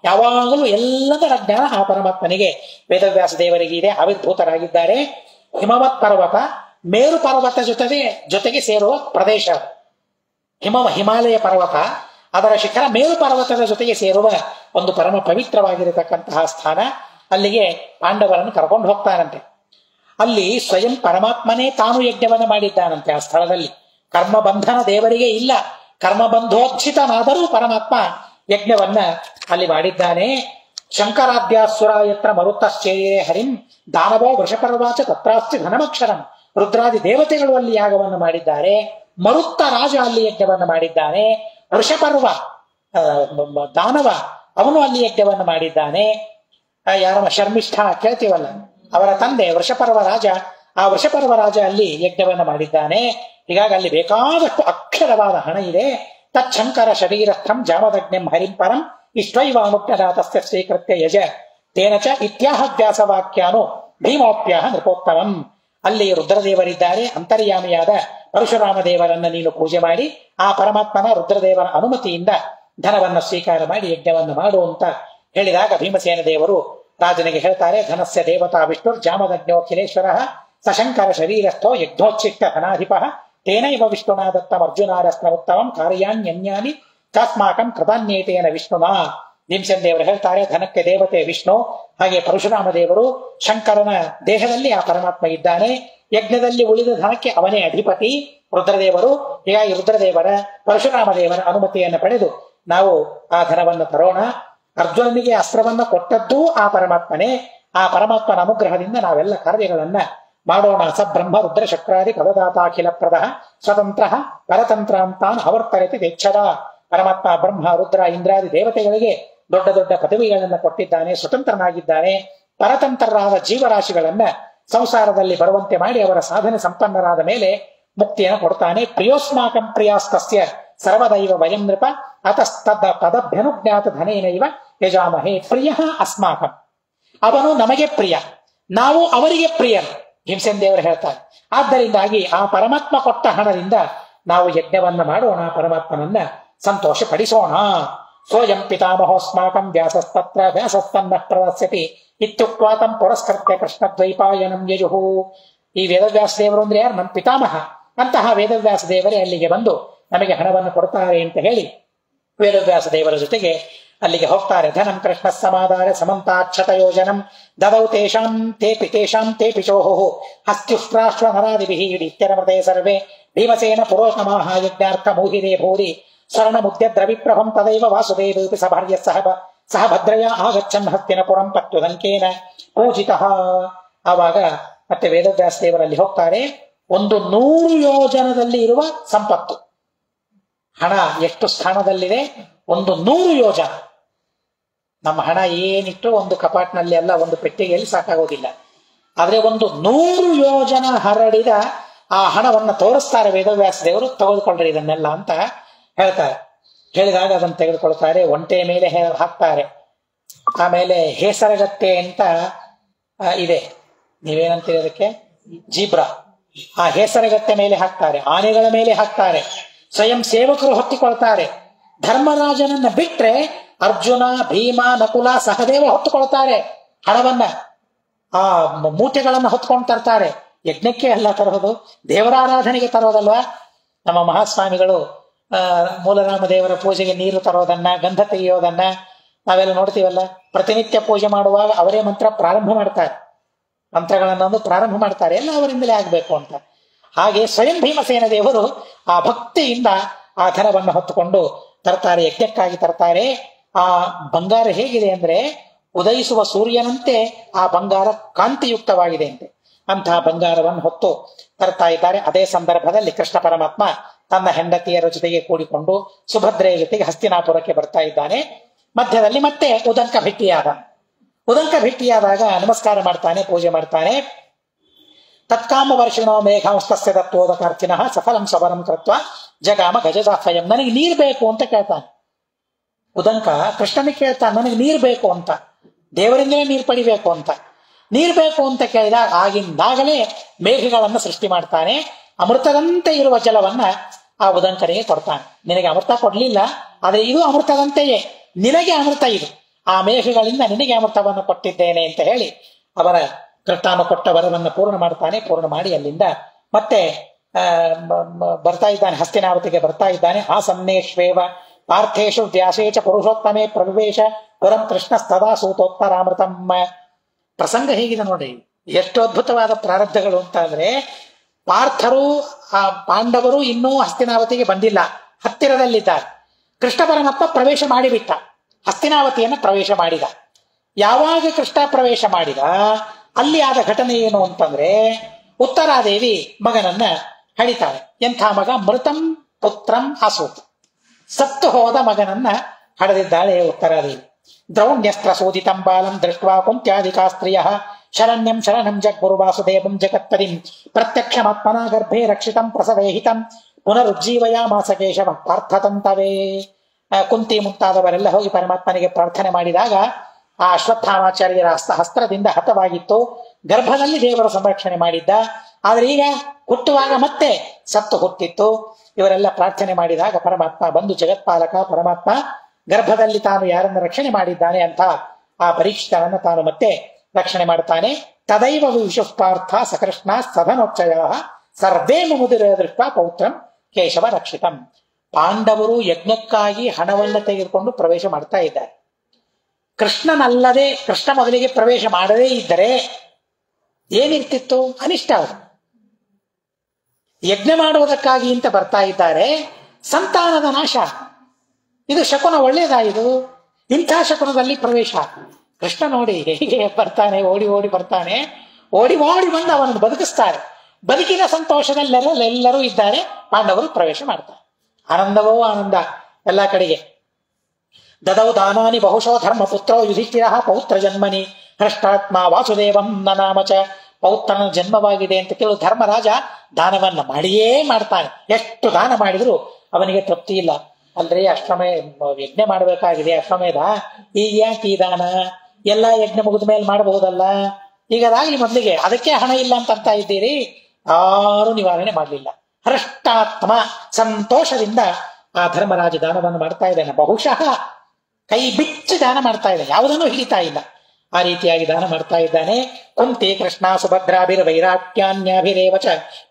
ಯಾವಾಗಲೂ ಎಲ್ಲದರ ಜ್ಞಾನ ಆ ಪರಮಾತ್ಮನಿಗೆ ವೇದವ್ಯಾಸ ದೇವರಿಗೆ ಇದೆ. ಆವಿರ್ಭೂತರಾಗಿದ್ದಾರೆ. ಹಿಮವತ್ ಪರ್ವತ, ಮೇರು ಪರ್ವತ ಜೊತೆಗೆ ಸೇರುವ ಪ್ರದೇಶ. ಹಿಮಾಲಯ ಪರ್ವತ, ಅದರ ಶಿಖರ ಮೇರು ಪರ್ವತದ ಜೊತೆಗೆ ಸೇರುವ ಒಂದು ಪರಮ ಪವಿತ್ರವಾಗಿರತಕ್ಕಂತಹ ಸ್ಥಾನ. ಅಲ್ಲಿಗೆ ಪಾಂಡವರನ್ನು ಕರ್ಕೊಂಡು ಹೋಗ್ತಾರಂತೆ. ಅಲ್ಲಿ ಸ್ವಯಂ ಪರಮಾತ್ಮನೇ ತಾನು ಯಜ್ಞವನ್ನು ಮಾಡಿದ್ದಾನಂತೆ. ಆ ಸ್ಥಳದಲ್ಲಿ ಕರ್ಮ ಬಂಧನ ದೇವರಿಗೆ ಇಲ್ಲ. ಕರ್ಮಬಂಧೋಜ್ಜಿತನಾದರೂ ಪರಮಾತ್ಮ ಯಜ್ಞವನ್ನ ಅಲ್ಲಿ ಮಾಡಿದ್ದಾನೆ. ಶಂಕರಾದ್ಯಾಸುರ ಯತ್ರ ಮರುತಶ್ಚೇಯೇ ಹರಿಂ ದಾನವೋ ವೃಷಪರ್ವಾಚ ತತ್ರಾಸ್ತಿ ಧನಮಕ್ಷರಂ. ರುದ್ರಾದಿ ದೇವತೆಗಳು ಅಲ್ಲಿ ಯಾಗವನ್ನು ಮಾಡಿದ್ದಾರೆ. ಮರುತ್ತ ರಾಜ ಅಲ್ಲಿ ಯಜ್ಞವನ್ನು ಮಾಡಿದ್ದಾನೆ. ವೃಷಪರ್ವ ದಾನವ ಅವನು ಅಲ್ಲಿ ಯಜ್ಞವನ್ನು ಮಾಡಿದ್ದಾನೆ. ಯಾರಮ್ಮ ಶರ್ಮಿಷ್ಠ ಕೇಳ್ತೀವಲ್ಲ, ಅವರ ತಂದೆ ವೃಷಪರ್ವ ರಾಜ, ಆ ವೃಷಪರ್ವ ರಾಜ ಅಲ್ಲಿ ಯಜ್ಞವನ್ನು ಮಾಡಿದ್ದಾನೆ. ಹೀಗಾಗಿ ಅಲ್ಲಿ ಬೇಕಾದಷ್ಟು ಅಕ್ಷರವಾದ ಹಣ ಇದೆ. ತಚ್ಛಂಕರ ಶರೀರಸ್ಥಂ ಜಾಮದಗ್ನಿಂ ಹರಿಂ ಪರಂ ಇಷ್ಟೈವಾನುಜ್ಞಾತಸ್ಯ ಸ್ವೀಕೃತ್ಯ ಯಜ ತೇನ ಚ ಇತ್ಯಾಹ ವ್ಯಾಸವಾಕ್ಯಾನು ಭೀಮೋಪ್ಯಾಹ ನೃಪೋತ್ತಮಂ. ಅಲ್ಲಿ ರುದ್ರದೇವರಿದ್ದಾರೆ. ಅಂತರ್ಯಾಮಿಯಾದ ಪರಶುರಾಮ ದೇವರನ್ನ ನೀನು ಪೂಜೆ ಮಾಡಿ ಆ ಪರಮಾತ್ಮನ ರುದ್ರದೇವರ ಅನುಮತಿಯಿಂದ ಧನವನ್ನು ಸ್ವೀಕಾರ ಮಾಡಿ ಯಜ್ಞವನ್ನು ಮಾಡು ಅಂತ ಹೇಳಿದಾಗ ಭೀಮಸೇನ ದೇವರು ರಾಜನಿಗೆ ಹೇಳ್ತಾರೆ, ಧನಸ್ಯ ದೇವತಾ ವಿಷ್ಣುರ್ ಜಾಮದಗ್ನೋಖಿಲೇಶ್ವರ ಸಶಂಕರ ಶರೀರಸ್ಥೋ ಯಜ್ಞೋಚ್ಚಿಷ್ಟ ಧನಾಧಿಪ ತೇನೈವ ವಿಷ್ಣುನಾ ದತ್ತಂ ಅರ್ಜುನಾರಸ್ನಮುತ್ತಮಂ ಕಾರ್ಯಾಣ್ಯನ್ಯಾನಿ ಚಾಸ್ಮಾಕಂ ಕೃತಾನ್ಯೇತೇನ ವಿಷ್ಣುನಾ. ಭೀಮಸೇನ ದೇವರು ಹೇಳ್ತಾರೆ, ಧನಕ್ಕೆ ದೇವತೆ ವಿಷ್ಣು, ಹಾಗೆ ಪರಶುರಾಮ ದೇವರು ಶಂಕರನ ದೇಹದಲ್ಲಿ ಆ ಪರಮಾತ್ಮ ಇದ್ದಾನೆ. ಯಜ್ಞದಲ್ಲಿ ಉಳಿದ ಧನಕ್ಕೆ ಅವನೇ ಅಧಿಪತಿ ರುದ್ರದೇವರು. ಹೀಗಾಗಿ ರುದ್ರದೇವರ ಪರಶುರಾಮ ದೇವರ ಅನುಮತಿಯನ್ನು ಪಡೆದು ನಾವು ಆ ಧನವನ್ನು ತರೋಣ. ಅರ್ಜುನನಿಗೆ ಅಸ್ತ್ರವನ್ನ ಕೊಟ್ಟದ್ದೂ ಆ ಪರಮಾತ್ಮನೇ. ಆ ಪರಮಾತ್ಮನ ಅನುಗ್ರಹದಿಂದ ನಾವೆಲ್ಲ ಕಾರ್ಯಗಳನ್ನ ಮಾಡೋಣ. ಸ ಬ್ರಹ್ಮ ರುದ್ರ ಶಕ್ರಾದಿ ಪದದಾತಾಖಿಲ ಪ್ರದ ಸ್ವತಂತ್ರ ಪರತಂತ್ರ ಅಂತಾನ್ ಅವರ್ತರತಿ ವೆಚ್ಚದ. ಪರಮಾತ್ಮ ಬ್ರಹ್ಮ ರುದ್ರ ಇಂದ್ರಾದಿ ದೇವತೆಗಳಿಗೆ ದೊಡ್ಡ ದೊಡ್ಡ ಪದವಿಗಳನ್ನ ಕೊಟ್ಟಿದ್ದಾನೆ, ಸ್ವತಂತ್ರನಾಗಿದ್ದಾನೆ. ಪರತಂತ್ರರಾದ ಜೀವರಾಶಿಗಳನ್ನ ಸಂಸಾರದಲ್ಲಿ ಬರುವಂತೆ ಮಾಡಿ ಅವರ ಸಾಧನೆ ಸಂಪನ್ನರಾದ ಮೇಲೆ ಮುಕ್ತಿಯನ್ನು ಕೊಡ್ತಾನೆ. ಪ್ರಿಯೋಸ್ಮಾಕಂ ಪ್ರಿಯಾಸ್ತಸ್ಯ ಸರ್ವದೈವ ವಯಂ ನೃಪ ಅತಸ್ತದ ಪದಭ್ಯನುಜ್ಞಾತ ಧನೇನೈವ ಯಜಾಮಹೇ. ಪ್ರಿಯ ಅಸ್ಮಾಕಂ, ಅವನು ನಮಗೆ ಪ್ರಿಯ, ನಾವು ಅವರಿಗೆ ಪ್ರಿಯರು, ಭೀಮಸೇನ ದೇವರು ಹೇಳ್ತಾರೆ. ಆದ್ದರಿಂದಾಗಿ ಆ ಪರಮಾತ್ಮ ಕೊಟ್ಟ ಹಣದಿಂದ ನಾವು ಯಜ್ಞವನ್ನ ಮಾಡೋಣ, ಪರಮಾತ್ಮನನ್ನ ಸಂತೋಷ ಪಡಿಸೋಣ. ಸೋಯಂ ಪಿತಾಮಹೋಸ್ಮಾಕಂ ವ್ಯಾಸಸ್ತತ್ರ ವ್ಯಾಸಸ್ತನ್ನ ಪ್ರದಸ್ಯತಿ ಇತ್ಯುಕ್ತ್ವಾ ತಂ ಪುರಸ್ಕೃತ್ಯ ಕೃಷ್ಣ ದ್ವೈಪಾಯನಂ ಯಜುಹು. ಈ ವೇದವ್ಯಾಸ ದೇವರು ಅಂದ್ರೆ ಯಾರು? ನಮ್ಮ ಪಿತಾಮಹ. ಅಂತಹ ವೇದವ್ಯಾಸ ದೇವರೇ ಅಲ್ಲಿಗೆ ಬಂದು ನಮಗೆ ಹಣವನ್ನು ಕೊಡ್ತಾರೆ ಅಂತ ಹೇಳಿ ವೇದವ್ಯಾಸ ದೇವರ ಜೊತೆಗೆ ಅಲ್ಲಿಗೆ ಹೋಗ್ತಾರೆ. ಧನಂ ಕೃಷ್ಣ ಸಮಾಧಾರ ಸಮಂತಾಕ್ಷತ ಯೋಜನಂ ದದೌ ತೇಷಾಂ ತೇಪಿ ಚೋಹು ಹಸ್ತ್ಯುಷ್ಟ್ರಾಶ್ವ ನರಾದಿಭಿಃ ಇತ್ಯನಮೃತೆ ಸರ್ವೇ ಭೀಮಸೇನ ಪುರೋಷಮಾಹ ಯಜ್ಞಾರ್ಥ ಮೋಹಿರೇ ಭೂರಿ ಸ್ವರ್ಣ ಮುದ್ಯ ದ್ರವಿಪ್ರಭಂ ತದೈವ ವಾಸುದೇವೋಪಿ ಸಭಾರ್ಯ ಸಹ ಭದ್ರಯ ಆಗಚ್ಚನ್ ಹಸ್ತಿನಪುರಂ ಪತ್ಯುದಂಕೇನ ಪೂಜಿತಃ. ಆವಾಗ ಮತ್ತೆ ವೇದವ್ಯಾಸ ದೇವರಲ್ಲಿ ಹೋಗ್ತಾರೆ. 100 ಯೋಜನದಲ್ಲಿ ಇರುವ ಸಂಪತ್ತು, ಹಣ ಎಷ್ಟು ಸ್ಥಾನದಲ್ಲಿದೆ? 100 ಯೋಜನ. ನಮ್ಮ ಹಣ ಏನಿಟ್ಟು ಒಂದು ಕಪಾಟ್ನಲ್ಲಿ ಅಲ್ಲ, ಒಂದು ಪೆಟ್ಟಿಗೆಯಲ್ಲಿ ಸಾಕಾಗೋದಿಲ್ಲ. ಆದ್ರೆ 100 ಯೋಜನ ಹರಡಿದ ಆ ಹಣವನ್ನ ತೋರಿಸ್ತಾರೆ ವೇದವ್ಯಾಸ ದೇವರು. ತೆಗೆದುಕೊಂಡ್ರೆ ಇದನ್ನೆಲ್ಲ ಅಂತ ಹೇಳ್ತಾರೆ. ಹೇಳಿದಾಗ ಅದನ್ನು ತೆಗೆದುಕೊಳ್ತಾರೆ, ಒಂಟೆ ಮೇಲೆ ಹಾಕ್ತಾರೆ. ಆಮೇಲೆ ಹೇಸರಗತ್ತೆ ಅಂತ ಇದೆ, ನೀವೇನಂತೀರಿ ಅದಕ್ಕೆ? ಜೀಬ್ರಾ. ಆ ಹೇಸರಗತ್ತೆ ಮೇಲೆ ಹಾಕ್ತಾರೆ, ಆನೆಗಳ ಮೇಲೆ ಹಾಕ್ತಾರೆ, ಸ್ವಯಂ ಸೇವಕರು ಹೊತ್ತಿಕೊಳ್ತಾರೆ. ಧರ್ಮರಾಜನನ್ನ ಬಿಟ್ರೆ ಅರ್ಜುನ, ಭೀಮ, ನಕುಲ, ಸಹದೇವ ಹೊತ್ತುಕೊಳ್ತಾರೆ ಹಣವನ್ನ. ಆ ಮೂಟೆಗಳನ್ನ ಹೊತ್ಕೊಂಡು ತರ್ತಾರೆ. ಯಜ್ಞಕ್ಕೆ ಅಲ್ಲ ತರೋದು, ದೇವರಾರಾಧನೆಗೆ ತರೋದಲ್ವಾ. ನಮ್ಮ ಮಹಾಸ್ವಾಮಿಗಳು ಮೂಲರಾಮ ದೇವರ ಪೂಜೆಗೆ ನೀರು ತರೋದನ್ನ, ಗಂಧ ತೆಗೆಯೋದನ್ನ ನಾವೆಲ್ಲ ನೋಡ್ತೀವಲ್ಲ. ಪ್ರತಿನಿತ್ಯ ಪೂಜೆ ಮಾಡುವಾಗ ಅವರೇ ಮಂತ್ರ ಪ್ರಾರಂಭ ಮಾಡ್ತಾರೆ, ಮಂತ್ರಗಳನ್ನೊಂದು ಪ್ರಾರಂಭ ಮಾಡ್ತಾರೆ, ಎಲ್ಲ ಅವರಿಂದಲೇ ಆಗ್ಬೇಕು ಅಂತ. ಹಾಗೆ ಸ್ವಯಂ ಭೀಮಸೇನ ದೇವರು ಆ ಭಕ್ತಿಯಿಂದ ಆ ಧನವನ್ನು ಹೊತ್ತುಕೊಂಡು ತರ್ತಾರೆ, ಯಜ್ಞಕ್ಕಾಗಿ ತರ್ತಾರೆ. ಆ ಬಂಗಾರ ಹೇಗಿದೆ ಅಂದ್ರೆ ಉದಯಿಸುವ ಸೂರ್ಯನಂತೆ ಆ ಬಂಗಾರ ಕಾಂತಿಯುಕ್ತವಾಗಿದೆ ಅಂತೆ. ಅಂತಹ ಬಂಗಾರವನ್ನು ಹೊತ್ತು ತರ್ತಾ ಇದ್ದಾರೆ. ಅದೇ ಸಂದರ್ಭದಲ್ಲಿ ಕೃಷ್ಣ ಪರಮಾತ್ಮ ತನ್ನ ಹೆಂಡತಿಯರ ಜೊತೆಗೆ ಕೂಡಿಕೊಂಡು ಸುಭದ್ರೆಯ ಜೊತೆಗೆ ಹಸ್ತಿನಾಪುರಕ್ಕೆ ಬರ್ತಾ ಇದ್ದಾನೆ. ಮಧ್ಯದಲ್ಲಿ ಮತ್ತೆ ಉದಂಕ ಭೇಟಿಯಾದಾಗ ನಮಸ್ಕಾರ ಮಾಡ್ತಾನೆ, ಪೂಜೆ ಮಾಡ್ತಾನೆ. ತತ್ಕಾಮ ವರ್ಷಣೋ ಮೇಘಾಂಸ್ತಸ್ಯ ದತ್ತೋದಕಾರ್ಚಿನಃ ಸಫಲಂ ಸವರಂ ಕೃತ್ವ ಜಗಾಮ ಗಜದಾಫಯಂ. ನನಗೆ ನೀರ್ ಬೇಕು ಅಂತ ಕೇಳ್ತಾನೆ ಉದಂಕ. ಕೃಷ್ಣನಿಗೆ ಕೇಳ್ತಾನೆ, ನನಗೆ ನೀರ್ ಬೇಕು ಅಂತ, ದೇವರಿಂದಲೇ ನೀರು ಪಡಿಬೇಕು ಅಂತ. ನೀರ್ ಬೇಕು ಅಂತ ಕೇಳಿದಾಗ ಆಗಿಂದಾಗಲೇ ಮೇಘಗಳನ್ನು ಸೃಷ್ಟಿ ಮಾಡ್ತಾನೆ. ಅಮೃತದಂತೆ ಇರುವ ಜಲವನ್ನ ಆ ಉದಂಕನಿಗೆ ಕೊಡ್ತಾನೆ. ನಿನಗೆ ಅಮೃತ ಕೊಡ್ಲಿಲ್ಲ, ಆದ್ರೆ ಇದು ಅಮೃತದಂತೆಯೇ, ನಿನಗೆ ಅಮೃತ ಇದು, ಆ ಮೇಘಗಳಿಂದ ನಿನಗೆ ಅಮೃತವನ್ನು ಕೊಟ್ಟಿದ್ದೇನೆ ಅಂತ ಹೇಳಿ ಅವರ ಕೃಷ್ಣನು ಕೊಟ್ಟ ವರವನ್ನು ಪೂರ್ಣ ಮಾಡ್ತಾನೆ. ಪೂರ್ಣ ಮಾಡಿ ಅಲ್ಲಿಂದ ಮತ್ತೆ ಬರ್ತಾ ಇದ್ದಾನೆ, ಹಸ್ತಿನಾವತಿಗೆ ಬರ್ತಾ ಇದ್ದಾನೆ. ಆ ಸನ್ನೇಶ್ವೇವ ಪಾರ್ಥೇಶು ವ್ಯಾಸೇಚ ಪುರುಷೋತ್ತಮೇ ಪ್ರವೇಶ ಪುರಂ ಕೃಷ್ಣ ಸ್ತದಾ ಸೂತೋತ್ತರಾಮೃತಂ. ಪ್ರಸಂಗ ಹೇಗಿದೆ ನೋಡಿ, ಎಷ್ಟು ಅದ್ಭುತವಾದ ಪ್ರಾರಬ್ಧಗಳು ಅಂತ ಅಂದ್ರೆ, ಪಾರ್ಥರು, ಆ ಪಾಂಡವರು ಇನ್ನೂ ಹಸ್ತಿನಾವತಿಗೆ ಬಂದಿಲ್ಲ, ಹತ್ತಿರದಲ್ಲಿದ್ದಾರೆ. ಕೃಷ್ಣ ಪರಮಾತ್ಮ ಪ್ರವೇಶ ಮಾಡಿಬಿಟ್ಟ, ಹಸ್ತಿನಾವತಿಯನ್ನು ಪ್ರವೇಶ ಮಾಡಿದ. ಯಾವಾಗ ಕೃಷ್ಣ ಪ್ರವೇಶ ಮಾಡಿದ ಅಲ್ಲಿ ಆದ ಘಟನೆ ಏನು ಅಂತಂದ್ರೆ, ಉತ್ತರಾದೇವಿ ಮಗನನ್ನ ಹಡಿತಾಳೆ. ಎಂಥ ಮಗ? ಮೃತಂ ಪುತ್ರಂ ಅಸೂತ್, ಸತ್ತು ಹೋದ ಮಗನನ್ನ ಹಡೆದಿದ್ದಾಳೆ ಉತ್ತರಾದೇವಿ. ದ್ರೌಣ್ಯಸ್ತ್ರ ಸೋದಿತಂ ಬಾಲಂ ದೃಷ್ಟ್ವಾ ಕುಂತ್ಯಾದಿಕಾ ಸ್ತ್ರೀಯಃ ಶರಣ್ಯಂ ಶರಣಂ ಜಗ್ಗುರು ವಾಸುದೇವಂ ಜಗತ್ಪದಿಂ ಪ್ರತ್ಯಕ್ಷಮಾತ್ಮನಾ ಗರ್ಭೆ ರಕ್ಷಿತಂ ಪ್ರಸವೇಹಿತಂ ಪುನರುಜ್ಜೀವಯಾಮಾಸ ಕೇಶವ ಪಾರ್ಥತಂತವೇ. ಕುಂತಿ ಮುಂತಾದವರೆಲ್ಲ ಹೋಗಿ ಪರಮಾತ್ಮನಿಗೆ ಪ್ರಾರ್ಥನೆ ಮಾಡಿದಾಗ ಆ ಅಶ್ವತ್ಥಾಮಾಚಾರ್ಯರ ಹಸ್ತ್ರದಿಂದ ಹತವಾಗಿತ್ತು. ಗರ್ಭದಲ್ಲಿ ದೇವರ ಸಂರಕ್ಷಣೆ ಮಾಡಿದ್ದ. ಆದ್ರೆ ಈಗ ಹುಟ್ಟುವಾಗ ಮತ್ತೆ ಸತ್ತು ಹುಟ್ಟಿತ್ತು. ಇವರೆಲ್ಲ ಪ್ರಾರ್ಥನೆ ಮಾಡಿದಾಗ ಪರಮಾತ್ಮ ಬಂದು, ಜಗತ್ಪಾಲಕ ಪರಮಾತ್ಮ ಗರ್ಭದಲ್ಲಿ ತಾನು ಯಾರನ್ನು ರಕ್ಷಣೆ ಮಾಡಿದ್ದಾನೆ ಅಂತ ಆ ಪರೀಕ್ಷಿತನನ್ನು ತಾನು ಮತ್ತೆ ರಕ್ಷಣೆ ಮಾಡ್ತಾನೆ. ತದೈವ ವಿಶುಪಾರ್ಥ ಸಕೃಷ್ಣ ಸಧನೋಚ್ಚಯ ಸರ್ವೇ ಮುದಿರ ದೃಷ್ಟ ಪೌತ್ರಂ ಕೇಶವ ರಕ್ಷಿತಂ. ಪಾಂಡವರು ಯಜ್ಞಕ್ಕಾಗಿ ಹಣವನ್ನು ತೆಗೆದುಕೊಂಡು ಪ್ರವೇಶ ಮಾಡ್ತಾ ಇದ್ದಾರೆ. ಕೃಷ್ಣನಲ್ಲದೆ, ಕೃಷ್ಣ ಮೊದಲಿಗೆ ಪ್ರವೇಶ ಮಾಡದೇ ಇದ್ದರೆ ಏನಿರ್ತಿತ್ತು? ಅನಿಷ್ಟ. ಅವರು ಯಜ್ಞ ಮಾಡುವುದಕ್ಕಾಗಿ ಅಂತ ಬರ್ತಾ ಇದ್ದಾರೆ, ಸಂತಾನದ ನಾಶ. ಇದು ಶಕುನ ಒಳ್ಳೇದಾಯಿತು. ಇಂಥ ಶಕುನದಲ್ಲಿ ಪ್ರವೇಶ. ಕೃಷ್ಣ ನೋಡಿ ಹೇಗೆ ಬರ್ತಾನೆ, ಓಡಿ ಓಡಿ ಬರ್ತಾನೆ. ಓಡಿ ಓಡಿ ಬಂದು ಅವನನ್ನು ಬದುಕಿಸ್ತಾರೆ. ಬದುಕಿನ ಸಂತೋಷದಲ್ಲೆಲ್ಲರೂ ಇದ್ದಾರೆ. ಪಾಂಡವರು ಪ್ರವೇಶ ಮಾಡ್ತಾರೆ. ಆನಂದವೋ ಆನಂದ ಎಲ್ಲ ಕಡೆಗೆ. ದದೌ ದಾನಾನಿ ಬಹುಶೋ ಧರ್ಮಪುತ್ರೋ ಯುಧಿಷ್ಠಿರ ಪೌತ್ರ ಜನ್ಮನಿ ಹೃಷ್ಟಾತ್ಮ ವಾಸುದೇವಂ ನನಾಮಚ. ಪೌತ್ರನ ಜನ್ಮವಾಗಿದೆ ಅಂತ ಕೇಳು ಧರ್ಮರಾಜ ದಾನವನ್ನ ಮಾಡಿಯೇ ಮಾಡ್ತಾನೆ. ಎಷ್ಟು ದಾನ ಮಾಡಿದ್ರು ಅವನಿಗೆ ತೃಪ್ತಿ ಇಲ್ಲ. ಅಲ್ರಿ ಅಷ್ಟಮೇ ಯಜ್ಞ ಮಾಡಬೇಕಾಗಿದೆ, ಅಷ್ಟಮೇಧ, ಈಗ ಯಾಕೆ ಈ ದಾನ? ಎಲ್ಲ ಯಜ್ಞ ಮುಗಿದ ಮೇಲೆ ಮಾಡಬಹುದಲ್ಲ. ಈಗ ಅದಾಗ್ಲಿ ಮೊದಲಿಗೆ, ಅದಕ್ಕೆ ಹಣ ಇಲ್ಲ ಅಂತ ಇದ್ದೀರಿ. ಯಾರು ನಿವಾರಣೆ ಮಾಡಲಿಲ್ಲ. ಹೃಷ್ಟಾತ್ಮ ಸಂತೋಷದಿಂದ ಆ ಧರ್ಮರಾಜ ದಾನವನ್ನು ಮಾಡ್ತಾ ಇದ್ದಾನೆ. ಬಹುಶಃ ಕೈ ಬಿಚ್ಚಿ ದಾನ ಮಾಡ್ತಾ ಇದ್ದಾನೆ, ಯಾವುದನ್ನೂ ಹಿಡಿತಾ ಇಲ್ಲ. ಆ ರೀತಿಯಾಗಿ ದಾನ ಮಾಡ್ತಾ ಇದ್ದಾನೆ. ಕುಂತಿ ಕೃಷ್ಣ ಸುಭದ್ರಾಭಿರ್ ವೈರಾಟ್ಯಾನ್ಯಾಭಿರೇವಚ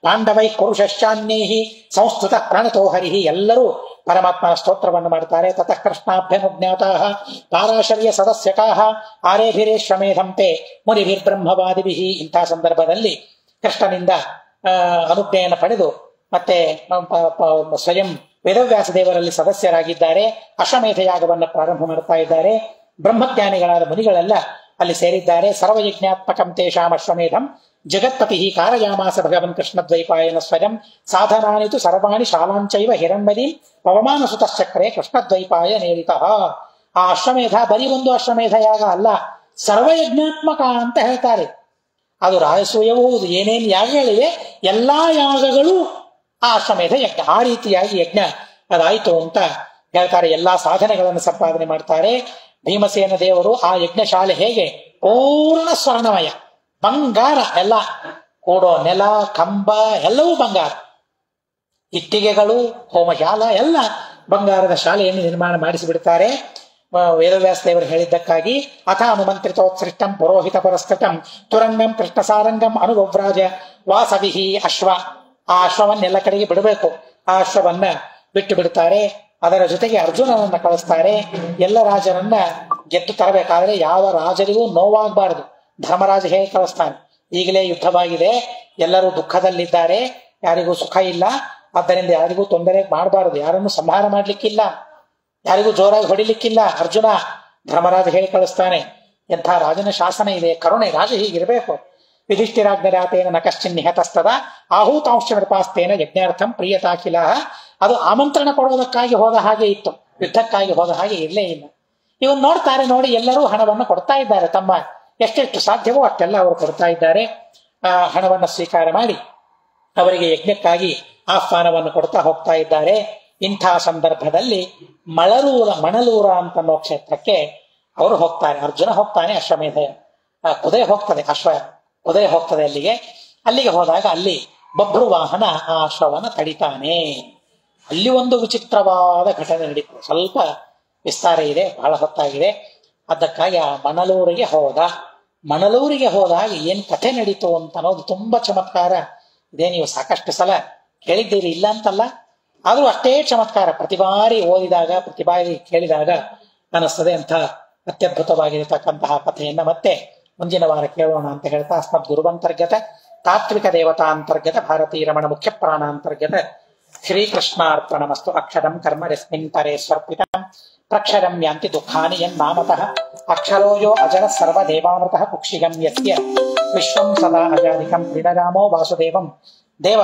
ಪಾಂಡವೈ ಕುರುಶಾನ್ಯೇಹಿ ಸಂಸ್ಕೃತ ಪ್ರಣತೋ ಹರಿಹಿ. ಎಲ್ಲರೂ ಪರಮಾತ್ಮನ ಸ್ತೋತ್ರವನ್ನು ಮಾಡ್ತಾರೆ. ತತಃ ಕೃಷ್ಣಾಭ್ಯನುಜ್ಞಾತಾಃ ಪಾರಾಶರ್ಯ ಸದಸ್ಯಕಾಃ ಆರೇಭಿರೇಶ್ವಮೇಧಂತೆ ಮುನಿಭಿರ್ಬ್ರಹ್ಮವಾದಿಭಿಃ. ಇಂಥ ಸಂದರ್ಭದಲ್ಲಿ ಕೃಷ್ಣನಿಂದ ಅನುಜ್ಞೆಯನ್ನು ಪಡೆದು ಮತ್ತೆ ಸ್ವಯಂ ವೇದವ್ಯಾಸ ದೇವರಲ್ಲಿ ಸದಸ್ಯರಾಗಿದ್ದಾರೆ. ಅಶ್ವಮೇಧ ಯಾಗವನ್ನು ಪ್ರಾರಂಭ ಮಾಡ್ತಾ ಇದ್ದಾರೆ. ಬ್ರಹ್ಮಜ್ಞಾನಿಗಳಾದ ಮುನಿಗಳೆಲ್ಲ ಅಲ್ಲಿ ಸೇರಿದ್ದಾರೆ. ಸರ್ವಯಜ್ಞಾತ್ಮಕಂ ತೇಷಾಂ ಅಶ್ವಮೇಧಂ ಜಗತ್ಪತಿ ಕಾರಯಾಮಾಸ ಭಗವನ್ ಕೃಷ್ಣದ್ವೈಪಾಯನ ಸ್ವಯಂ ಸಾಧನಾನಿತು ಸರ್ವಾಣಿ ಶಾಲಾಂಚೈವ ಹಿರಣ್ಮದೀಂ ಪವಮಾನ ಸುತಶ್ಚಕ್ರೆ ಕೃಷ್ಣದ್ವೈಪಾಯ ನೇರಿತಃ. ಆ ಅಶ್ವಮೇಧ ಬರೀ ಒಂದು ಅಶ್ವಮೇಧ ಯಾಗ ಅಲ್ಲ, ಸರ್ವಯಜ್ಞಾತ್ಮಕ ಅಂತ ಹೇಳ್ತಾರೆ. ಅದು ರಾಜಸೂಯವೂ ಏನೇನು ಯಾಗಗಳಿವೆ ಎಲ್ಲಾ ಯಾಗಗಳು ಆ ಅಶ್ವಮೇಧ ಯಜ್ಞ. ಆ ರೀತಿಯಾಗಿ ಯಜ್ಞ ಅದಾಯಿತು ಅಂತ ಹೇಳ್ತಾರೆ. ಎಲ್ಲಾ ಸಾಧನೆಗಳನ್ನು ಸಂಪಾದನೆ ಮಾಡ್ತಾರೆ. ಭೀಮಸೇನ ದೇವರು ಆ ಯಜ್ಞಶಾಲೆ ಹೇಗೆ ಪೂರ್ಣ ಸ್ವರ್ಣಮಯ, ಬಂಗಾರ, ಎಲ್ಲ ಕೂಡೋ ನೆಲ ಕಂಬ ಎಲ್ಲವೂ ಬಂಗಾರ, ಇಟ್ಟಿಗೆಗಳು, ಹೋಮಶಾಲ ಎಲ್ಲ ಬಂಗಾರದ ಶಾಲೆಯನ್ನು ನಿರ್ಮಾಣ ಮಾಡಿಸಿಬಿಡ್ತಾರೆ. ವೇದವ್ಯಾಸ ದೇವರು ಹೇಳಿದ್ದಕ್ಕಾಗಿ ಅಥ ಅನುಮಂತ್ರಿತೋತ್ಸೃಷ್ಟಂ ಪುರೋಹಿತ ಪುರಸ್ಕೃತಂ ತುರಂಗಂ ಕೃಷ್ಣಸಾರಂಗಂ ಅನುಗವ್ರಾಜ ವಾಸವಿಹಿ ಅಶ್ವ. ಆ ಅಶ್ವವನ್ನೆಲ್ಲ ಕಡೆಗೆ ಬಿಡಬೇಕು. ಆ ಅಶ್ವವನ್ನ ಬಿಟ್ಟು ಬಿಡ್ತಾರೆ. ಅದರ ಜೊತೆಗೆ ಅರ್ಜುನನನ್ನ ಕಳಿಸ್ತಾರೆ. ಎಲ್ಲ ರಾಜರನ್ನ ಗೆದ್ದು ತರಬೇಕಾದ್ರೆ ಯಾವ ರಾಜರಿಗೂ ನೋವಾಗಬಾರದು. ಧರ್ಮರಾಜ ಹೇಗೆ ಕಳಿಸ್ತಾನೆ, ಈಗಲೇ ಯುದ್ಧವಾಗಿದೆ, ಎಲ್ಲರೂ ದುಃಖದಲ್ಲಿದ್ದಾರೆ, ಯಾರಿಗೂ ಸುಖ ಇಲ್ಲ, ಆದ್ದರಿಂದ ಯಾರಿಗೂ ತೊಂದರೆ ಮಾಡಬಾರದು, ಯಾರನ್ನು ಸಂಹಾರ ಮಾಡ್ಲಿಕ್ಕಿಲ್ಲ, ಯಾರಿಗೂ ಜೋರಾಗಿ ಹೊಡಿಲಿಕ್ಕಿಲ್ಲ. ಅರ್ಜುನ ಧರ್ಮರಾಜ ಹೇಳಿ ಕಳಿಸ್ತಾನೆ. ಎಂಥ ರಾಜನ ಶಾಸನ ಇದೆ, ಕರುಣೆ. ರಾಜ ಹೀಗಿರಬೇಕು. ಯುಧಿಷ್ಠಿರಾಜ್ಞರಾತೇನ ನ ಕಶ್ಚಿನ್ ನಿಹತಸ್ತದ ಆಹೂತಾಂಶ ನೃಪಾಸ್ತೇನ ಯಜ್ಞಾರ್ಥಂ ಪ್ರಿಯತಾಖಿಲ. ಅದು ಆಮಂತ್ರಣ ಕೊಡುವುದಕ್ಕಾಗಿ ಹೋದ ಹಾಗೆ ಇತ್ತು, ಯುದ್ಧಕ್ಕಾಗಿ ಹೋದ ಹಾಗೆ ಇರಲೇ ಇಲ್ಲ. ಇವನು ನೋಡ್ತಾರೆ, ನೋಡಿ ಎಲ್ಲರೂ ಹಣವನ್ನು ಕೊಡ್ತಾ ಇದ್ದಾರೆ. ತಮ್ಮ ಎಷ್ಟೆಷ್ಟು ಸಾಧ್ಯವೋ ಅಷ್ಟೆಲ್ಲ ಅವರು ಕೊಡ್ತಾ ಇದ್ದಾರೆ. ಆ ಹಣವನ್ನು ಸ್ವೀಕಾರ ಮಾಡಿ ಅವರಿಗೆ ಆಹ್ವಾನವನ್ನು ಕೊಡ್ತಾ ಹೋಗ್ತಾ ಇದ್ದಾರೆ. ಇಂಥ ಸಂದರ್ಭದಲ್ಲಿ ಮಣಲೂರ ಅಂತನ್ನೋ ಕ್ಷೇತ್ರಕ್ಕೆ ಅವರು ಹೋಗ್ತಾರೆ. ಅರ್ಜುನ ಹೋಗ್ತಾನೆ, ಅಶ್ವಮೇಧ ಕುದುರೆ ಹೋಗ್ತದೆ, ಕುದುರೆ ಹೋಗ್ತದೆ ಅಲ್ಲಿಗೆ ಹೋದಾಗ ಅಲ್ಲಿ ಬಭ್ರು ವಾಹನ ಆ ಅಶ್ವವನ್ನು ತಡಿತಾನೆ. ಅಲ್ಲಿ ಒಂದು ವಿಚಿತ್ರವಾದ ಘಟನೆ ನಡೀತದೆ. ಸ್ವಲ್ಪ ವಿಸ್ತಾರ ಇದೆ, ಬಹಳ ಹೊತ್ತಾಗಿದೆ. ಅದಕ್ಕಾಗಿ ಆ ಮಣಲೂರಿಗೆ ಹೋದಾಗ ಏನ್ ಕಥೆ ನಡೀತು ಅಂತ ಅನ್ನೋದು ತುಂಬಾ ಚಮತ್ಕಾರ ಇದೆ. ನೀವು ಸಾಕಷ್ಟು ಸಲ ಕೇಳಿದ್ದೀರಿ, ಇಲ್ಲ ಅಂತಲ್ಲ, ಆದ್ರೂ ಅಷ್ಟೇ ಚಮತ್ಕಾರ. ಪ್ರತಿ ಬಾರಿ ಓದಿದಾಗ, ಪ್ರತಿ ಬಾರಿ ಕೇಳಿದಾಗ ಅನ್ನಿಸ್ತದೆ. ಅಂತ ಅತ್ಯದ್ಭುತವಾಗಿರತಕ್ಕಂತಹ ಕಥೆಯನ್ನ ಮತ್ತೆ ಮುಂದಿನ ವಾರ ಕೇಳೋಣ ಅಂತ ಹೇಳ್ತಾ, ಅಸ್ಮದ್ ಗುರುವಂತರ್ಗತ ತಾತ್ವಿಕ ದೇವತಾ ಅಂತರ್ಗತ ಭಾರತೀಯ ರಮಣ ಮುಖ್ಯ ಪ್ರಾಣಾಂತರ್ಗತ ಶ್ರೀಕೃಷ್ಣಾರ್ಪಣಮಸ್ತು. ಅಕ್ಷರಂ ಕರ್ಮ ಯಸ್ಮಿನ್ ಪರೇ ಸ್ವರ್ಪಿತಂ ಪ್ರಕ್ಷರಂ ಯಾಂತಿ ದುಃಖಾನಿ ಯನ್ನಾಮತಃ ಅಕ್ಷರೋ ಯೋ ಅಜರ ಸರ್ವದೇವಾಮೃತಃ ಕುಕ್ಷಿಗಂ ಯಸ್ಯ ವಿಶ್ವಂ ಸದಾ ಅಜಾದಿಕಂ ಕ್ರೀಡರಾಮೋ ವಾಸುದೇವಂ ದೇವ